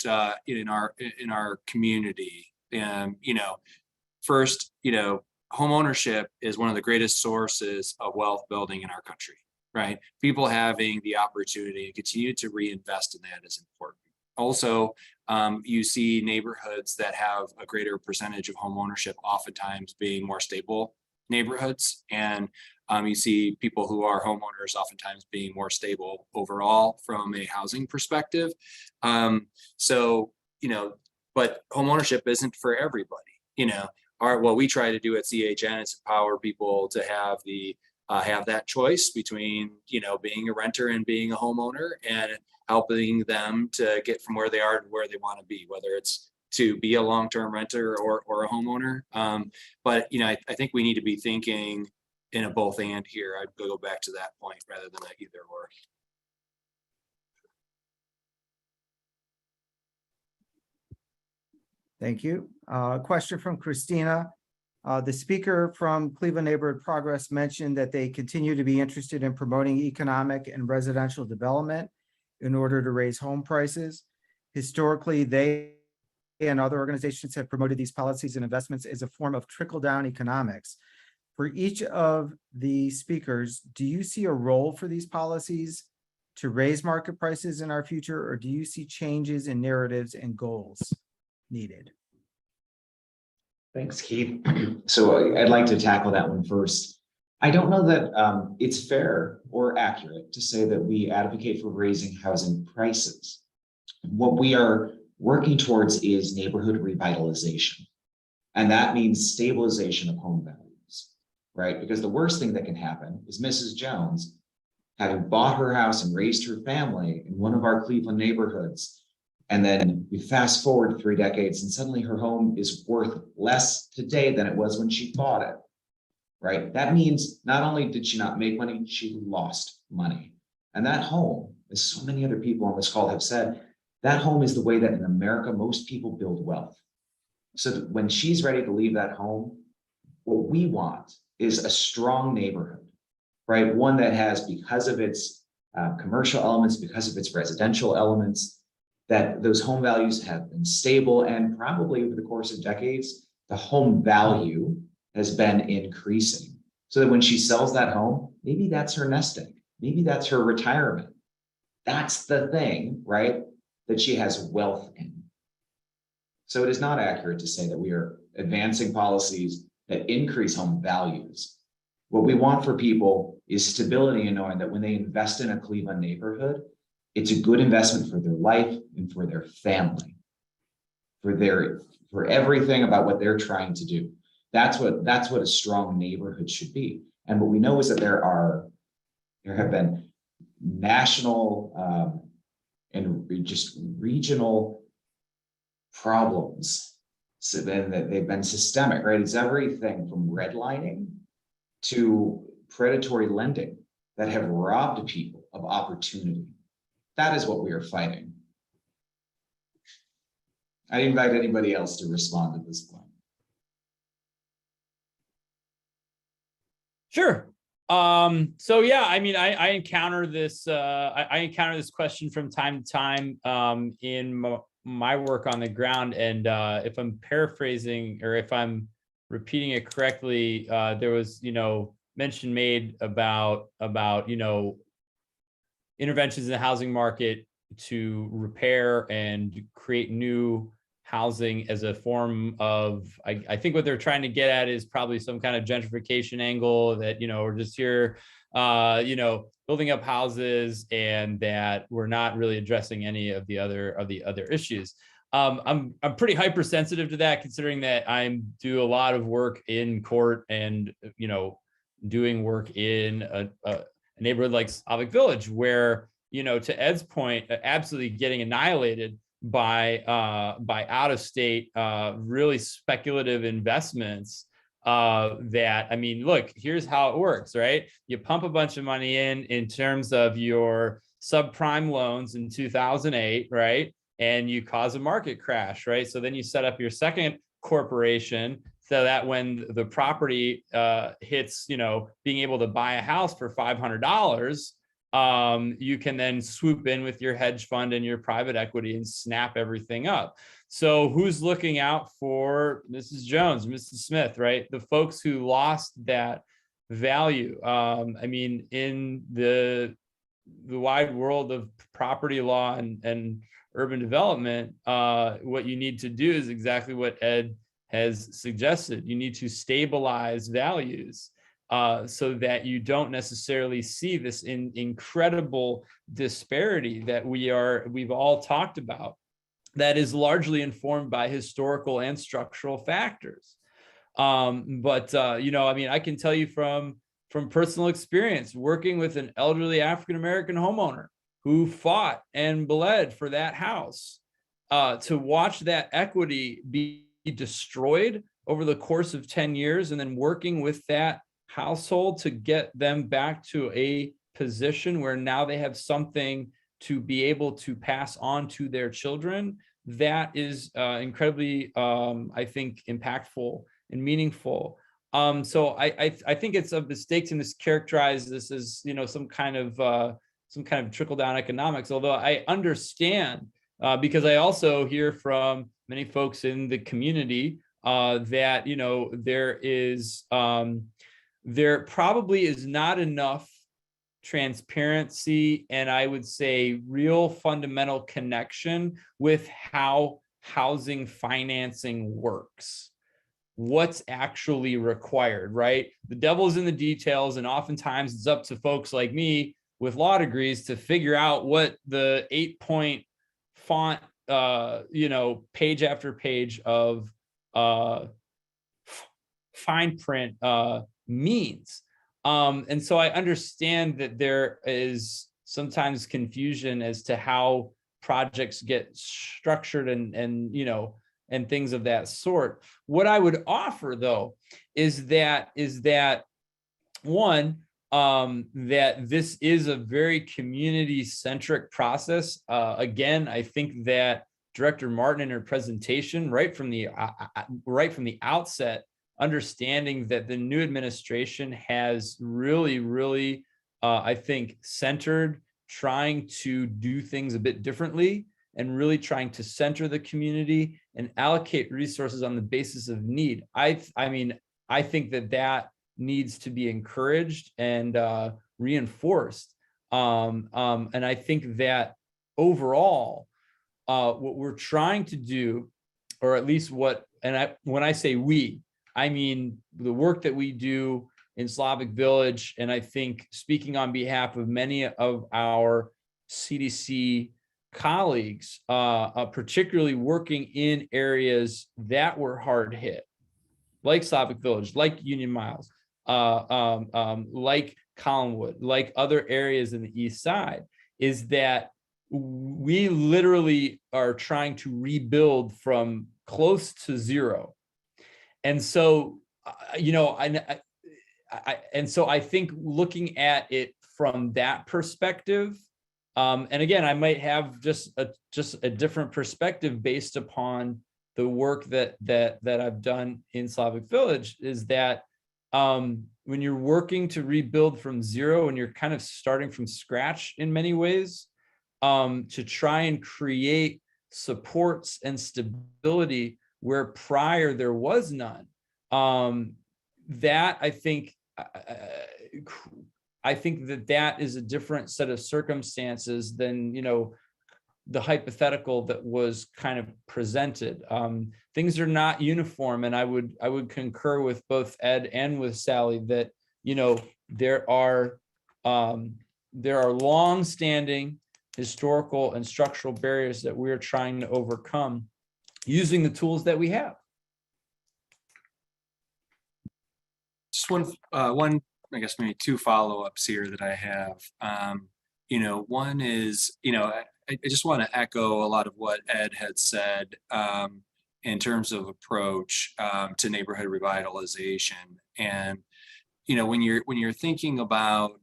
in our community, first, home ownership is one of the greatest sources of wealth building in our country. Right? People having the opportunity to continue to reinvest in that is important. Also, you see neighborhoods that have a greater percentage of home ownership oftentimes being more stable neighborhoods. And you see people who are homeowners oftentimes being more stable overall from a housing perspective. So, but homeownership isn't for everybody. What we try to do at CHN is empower people to have that choice between, being a renter and being a homeowner, and helping them to get from where they are to where they want to be, whether it's to be a long-term renter or a homeowner. But, I think we need to be thinking in a both and here. I'd go back to that point rather than a either or. Thank you. Question from Christina. The speaker from Cleveland Neighborhood Progress mentioned that they continue to be interested in promoting economic and residential development in order to raise home prices. Historically, they and other organizations have promoted these policies and investments as a form of trickle-down economics. For each of the speakers, do you see a role for these policies to raise market prices in our future, or do you see changes in narratives and goals needed? Thanks, Keith. So I'd like to tackle that one first. I don't know that it's fair or accurate to say that we advocate for raising housing prices. What we are working towards is neighborhood revitalization. And that means stabilization of home values, right? Because the worst thing that can happen is Mrs. Jones, having bought her house and raised her family in one of our Cleveland neighborhoods, and then we fast forward 3 decades and suddenly her home is worth less today than it was when she bought it, right? That means not only did she not make money, she lost money. And that home, as so many other people on this call have said, that home is the way that in America, most people build wealth. So that when she's ready to leave that home, what we want is a strong neighborhood, right? One that has, because of its commercial elements, because of its residential elements, that those home values have been stable, and probably over the course of decades, the home value has been increasing. So that when she sells that home, maybe that's her nest egg, maybe that's her retirement. That's the thing, right, that she has wealth in. So it is not accurate to say that we are advancing policies that increase home values. What we want for people is stability in knowing that when they invest in a Cleveland neighborhood, it's a good investment for their life and for their family, for everything about what they're trying to do. That's what a strong neighborhood should be. And what we know is that there have been national and just regional problems. So then that they've been systemic, right? It's everything from redlining to predatory lending that have robbed people of opportunity. That is what we are fighting. I invite anybody else to respond at this point. Sure. So yeah, I mean, I encounter this, I encounter this question from time to time in my work on the ground. And if I'm paraphrasing or if I'm repeating it correctly, there was, mention made about, interventions in the housing market to repair and create new housing as a form of, I think what they're trying to get at is probably some kind of gentrification angle that, we're just here, building up houses, and that we're not really addressing any of the other issues. I'm pretty hypersensitive to that, considering that I do a lot of work in court and, doing work in a neighborhood like Slavic Village, where, to Ed's point, absolutely getting annihilated by out-of-state, really speculative investments. That, I mean, look, here's how it works, right? You pump a bunch of money in terms of your subprime loans in 2008, right? And you cause a market crash, right? So then you set up your second corporation so that when the property hits, being able to buy a house for $500, you can then swoop in with your hedge fund and your private equity and snap everything up. So who's looking out for Mrs. Jones, Mrs. Smith, right? The folks who lost that value. I mean, in the wide world of property law and urban development, what you need to do is exactly what Ed has suggested. You need to stabilize values so that you don't necessarily see this incredible disparity that we've all talked about, that is largely informed by historical and structural factors. You know, I mean, I can tell you from personal experience working with an elderly African-American homeowner who fought and bled for that house, to watch that equity be destroyed over the course of 10 years, and then working with that household to get them back to a position where now they have something to be able to pass on to their children. That is incredibly, I think, impactful and meaningful. So I think it's a mistake to mischaracterize this as, you know, some kind of trickle down economics. Although I understand, because I also hear from many folks in the community that, you know, there probably is not enough transparency and, I would say, real fundamental connection with how housing financing works. What's actually required, right? The devil's in the details, and oftentimes it's up to folks like me with law degrees to figure out what the 8-point font, you know, page after page of fine print means. And so I understand that there is sometimes confusion as to how projects get structured and you know, and things of that sort. What I would offer, though, is that one, that this is a very community-centric process. Again, I think that Director Martin in her presentation, right from the outset, understanding that the new administration has really, I think, centered trying to do things a bit differently, and really trying to center the community and allocate resources on the basis of need. I mean, I think that needs to be encouraged and reinforced. And I think that overall, what we're trying to do, or at least when I say we, I mean the work that we do in Slavic Village, and I think speaking on behalf of many of our CDC colleagues, particularly working in areas that were hard hit, like Slavic Village, like Union Miles, like Collinwood, like other areas in the East Side, is that we literally are trying to rebuild from close to zero. And so, you know, and so I think looking at it from that perspective, and again, I might have just a different perspective based upon the work that I've done in Slavic Village, is that when you're working to rebuild from zero and you're kind of starting from scratch in many ways, to try and create supports and stability where prior there was none, that I think that is a different set of circumstances than, you know, the hypothetical that was kind of presented. Things are not uniform, and I would concur with both Ed and with Sally that, you know, there are long-standing historical and structural barriers that we're trying to overcome using the tools that we have. Just one, I guess maybe two follow-ups here that I have. You know, one is, you know, I just want to echo a lot of what Ed had said in terms of approach to neighborhood revitalization. And, you know, when you're thinking about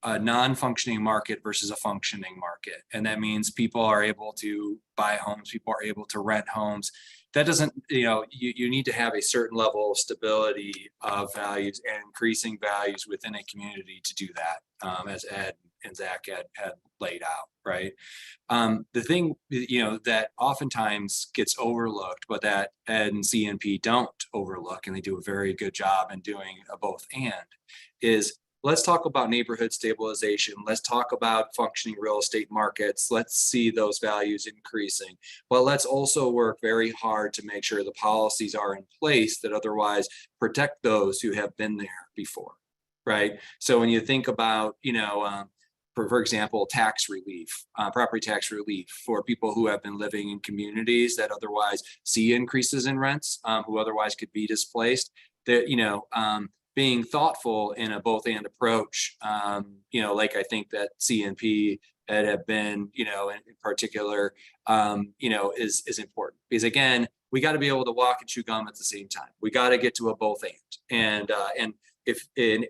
a non-functioning market versus a functioning market, and that means people are able to buy homes, people are able to rent homes. That doesn't, you know, you need to have a certain level of stability of values and increasing values within a community to do that, as Ed and Zach had laid out, right? The thing, you know, that oftentimes gets overlooked, but that Ed and CNP don't overlook, and they do a very good job in doing a both and, is let's talk about neighborhood stabilization. Let's talk about functioning real estate markets. Let's see those values increasing. But let's also work very hard to make sure the policies are in place that otherwise protect those who have been there before, right? So when you think about, for example, tax relief, property tax relief for people who have been living in communities that otherwise see increases in rents, who otherwise could be displaced, that, being thoughtful in a both and approach, like I think that CNP have been, in particular, is important, because again, we got to be able to walk and chew gum at the same time. We got to get to a both and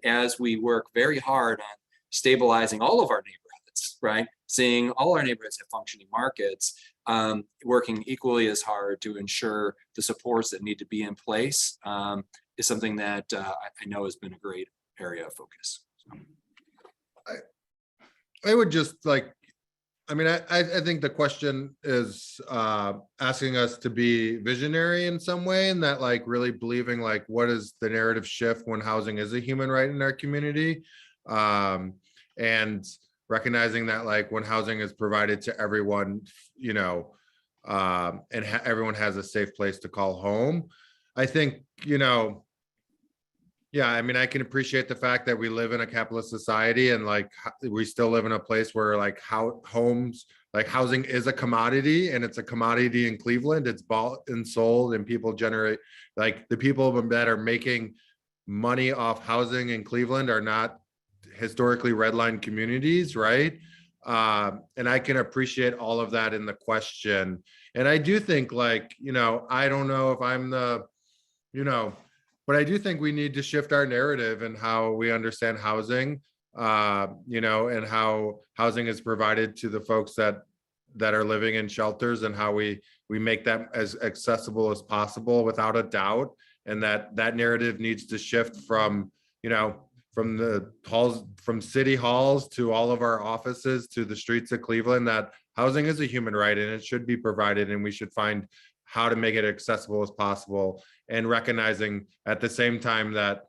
as we work very hard on stabilizing all of our neighborhoods, right? Seeing all our neighborhoods have functioning markets, working equally as hard to ensure the supports that need to be in place is something that I know has been a great area of focus. So. I would just I think the question is asking us to be visionary in some way, and that really believing what is the narrative shift when housing is a human right in our community, and recognizing that when housing is provided to everyone, and everyone has a safe place to call home. I think, I can appreciate the fact that we live in a capitalist society, and we still live in a place where housing is a commodity, and it's a commodity in Cleveland. It's bought and sold, and people generate, the people that are making money off housing in Cleveland are not historically redlined communities, right? And I can appreciate all of that in the question. And I do think I don't know if I'm the, but I do think we need to shift our narrative and how we understand housing, and how housing is provided to the folks that are living in shelters, and how we make that as accessible as possible, without a doubt. And that narrative needs to shift from, from the halls, from city halls to all of our offices to the streets of Cleveland, that housing is a human right and it should be provided, and we should find how to make it accessible as possible, and recognizing at the same time that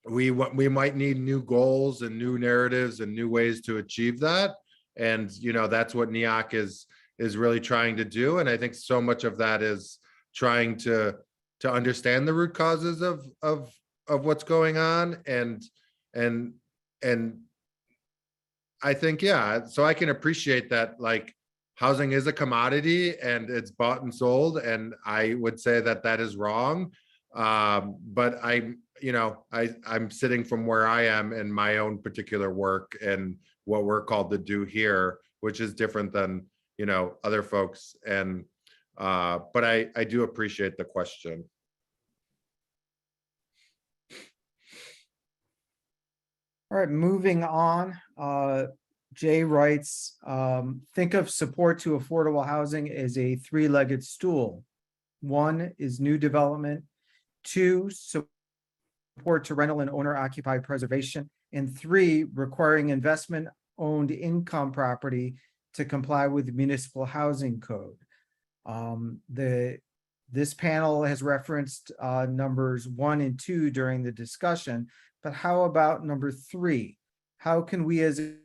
we might need new goals and new narratives and new ways to achieve that. And that's what NEOC is really trying to do. And I think so much of that is trying to understand the root causes of what's going on, and I think, so I can appreciate that housing is a commodity and it's bought and sold, and I would say that is wrong. But I'm sitting from where I am in my own particular work and what we're called to do here, which is different than other folks. And but I do appreciate the question. All right, moving on. Jay writes, think of support to affordable housing as a three-legged stool. 1 is new development, 2, support to rental and owner-occupied preservation, and 3, requiring investment-owned income property to comply with the municipal housing code. This panel has referenced numbers 1 and 2 during the discussion, but how about number 3? How can we as a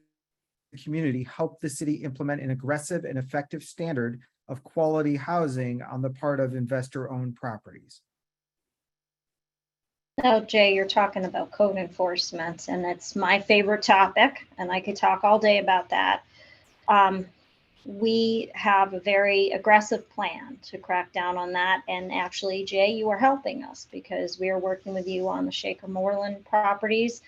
community help the city implement an aggressive and effective standard of quality housing on the part of investor-owned properties? Now, Jay, you're talking about code enforcement, and it's my favorite topic, and I could talk all day about that. We have a very aggressive plan to crack down on that. And actually, Jay, you are helping us because we are working with you on the Shaker Moreland properties,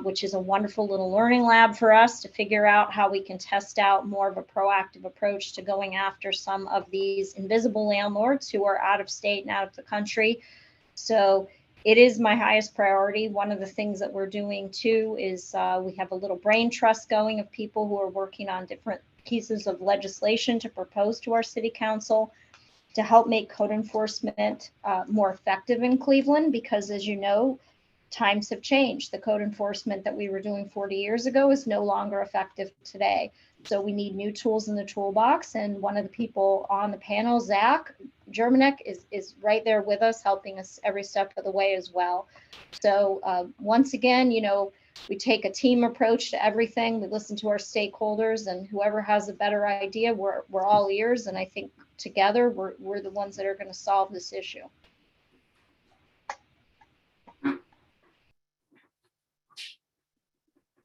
which is a wonderful little learning lab for us to figure out how we can test out more of a proactive approach to going after some of these invisible landlords who are out of state and out of the country. So it is my highest priority. One of the things that we're doing too is we have a little brain trust going of people who are working on different pieces of legislation to propose to our city council to help make code enforcement more effective in Cleveland, because as you know, times have changed. The code enforcement that we were doing 40 years ago is no longer effective today. So we need new tools in the toolbox. And one of the people on the panel, Zach Germanek, is right there with us, helping us every step of the way as well. So once again, we take a team approach to everything. We listen to our stakeholders, and whoever has a better idea, we're all ears. And I think together we're the ones that are going to solve this issue.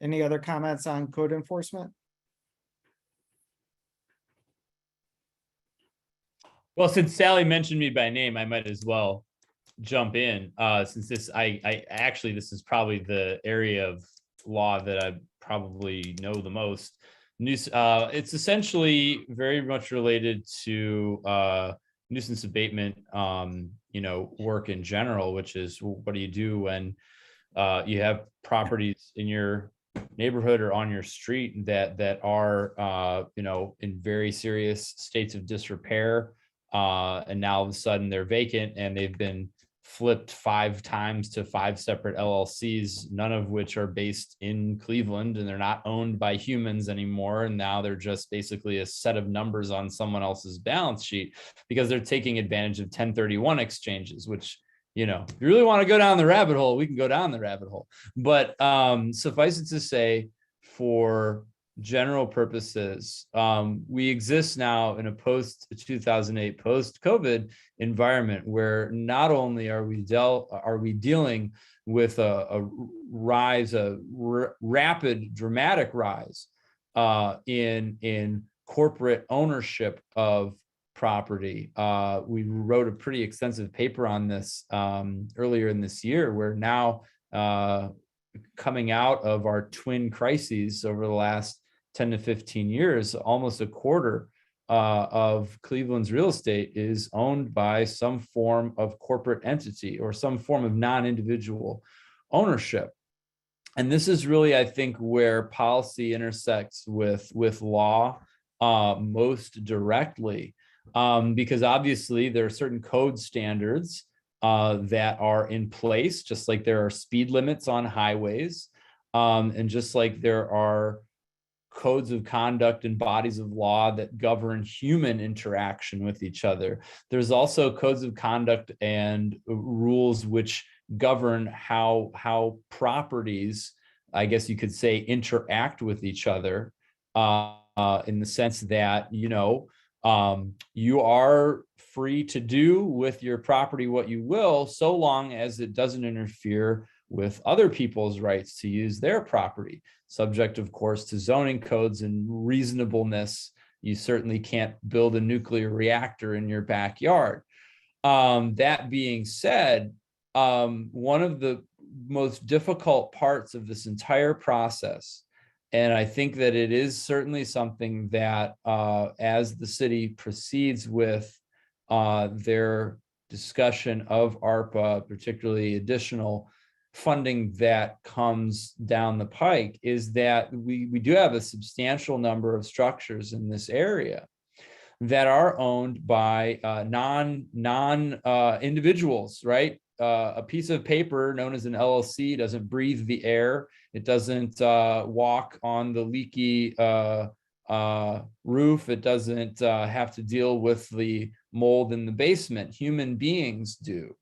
Any other comments on code enforcement? Well, since Sally mentioned me by name, I might as well jump in. Since this, I actually, this is probably the area of law that I probably know the most. It's essentially very much related to nuisance abatement, work in general, which is what do you do when you have properties in your neighborhood or on your street that are in very serious states of disrepair, and now all of a sudden they're vacant and they've been flipped 5 times to 5 separate LLCs, none of which are based in Cleveland, and they're not owned by humans anymore. And now they're just basically a set of numbers on someone else's balance sheet because they're taking advantage of 1031 exchanges, which, if you really want to go down the rabbit hole, we can go down the rabbit hole. But suffice it to say, for general purposes, we exist now in a post-2008, post-COVID environment where not only are we dealing with a rapid, dramatic rise in corporate ownership of property. We wrote a pretty extensive paper on this earlier in this year. We're now coming out of our twin crises over the last 10 to 15 years. Almost a quarter of Cleveland's real estate is owned by some form of corporate entity or some form of non-individual ownership. And this is really, I think, where policy intersects with law most directly, because obviously there are certain code standards that are in place, just like there are speed limits on highways, and just like there are codes of conduct and bodies of law that govern human interaction with each other. There's also codes of conduct and rules which govern how properties, I guess you could say, interact with each other, in the sense that, you are free to do with your property what you will, so long as it doesn't interfere with other people's rights to use their property, subject, of course, to zoning codes and reasonableness. You certainly can't build a nuclear reactor in your backyard. That being said, one of the most difficult parts of this entire process, and I think that it is certainly something that as the city proceeds with their discussion of ARPA, particularly additional funding that comes down the pike, is that we do have a substantial number of structures in this area that are owned by non individuals, right? A piece of paper known as an LLC doesn't breathe the air. It doesn't walk on the leaky roof. It doesn't have to deal with the mold in the basement. Human beings do.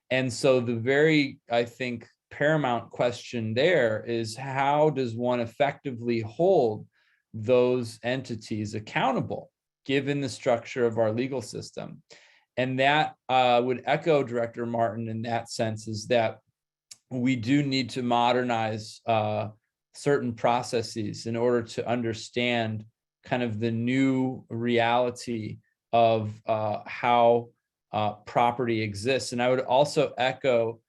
And so the very, I think, paramount question there is, how does one effectively hold those entities accountable, given the structure of our legal system? And that would echo Director Martin in that sense, is that we do need to modernize certain processes in order to understand kind of the new reality of how property exists. And I would also echo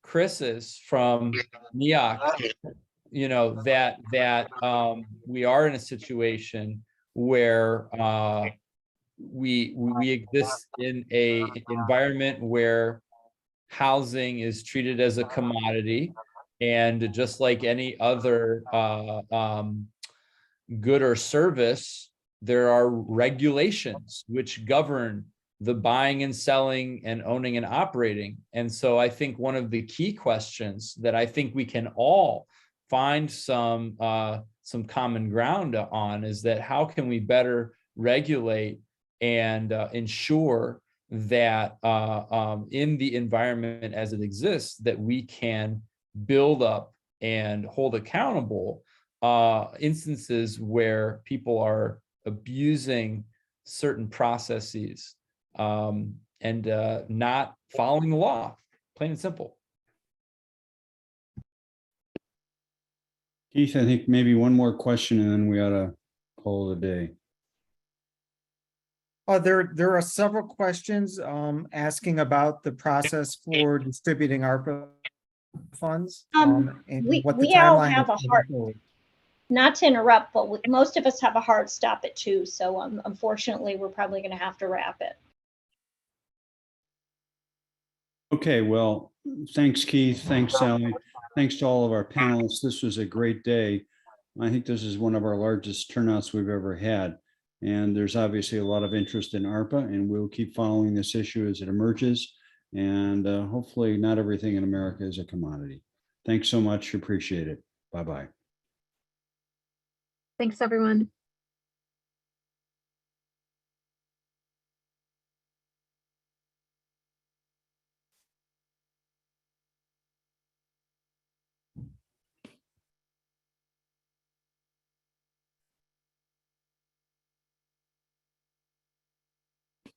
Chris's from NEOC, that we are in a situation where we exist in a environment where housing is treated as a commodity, and just like any other good or service, there are regulations which govern the buying and selling and owning and operating. And so I think one of the key questions that I think we can all find some some common ground on, is that how can we better regulate and ensure that in the environment as it exists, that we can build up and hold accountable instances where people are abusing certain processes and not following the law, plain and simple. Keith, I think maybe one more question and then we ought to call it a day. There are several questions asking about the process for distributing ARPA funds. And what the we all timeline have a is hard, going forward. not to interrupt, but most of us have a hard stop at 2. So unfortunately, we're probably going to have to wrap it. Okay, well, thanks, Keith. Thanks, Sally. Thanks to all of our panelists. This was a great day. I think this is one of our largest turnouts we've ever had. And there's obviously a lot of interest in ARPA, and we'll keep following this issue as it emerges. And hopefully not everything in America is a commodity. Thanks so much. Appreciate it. Bye-bye. Thanks, everyone.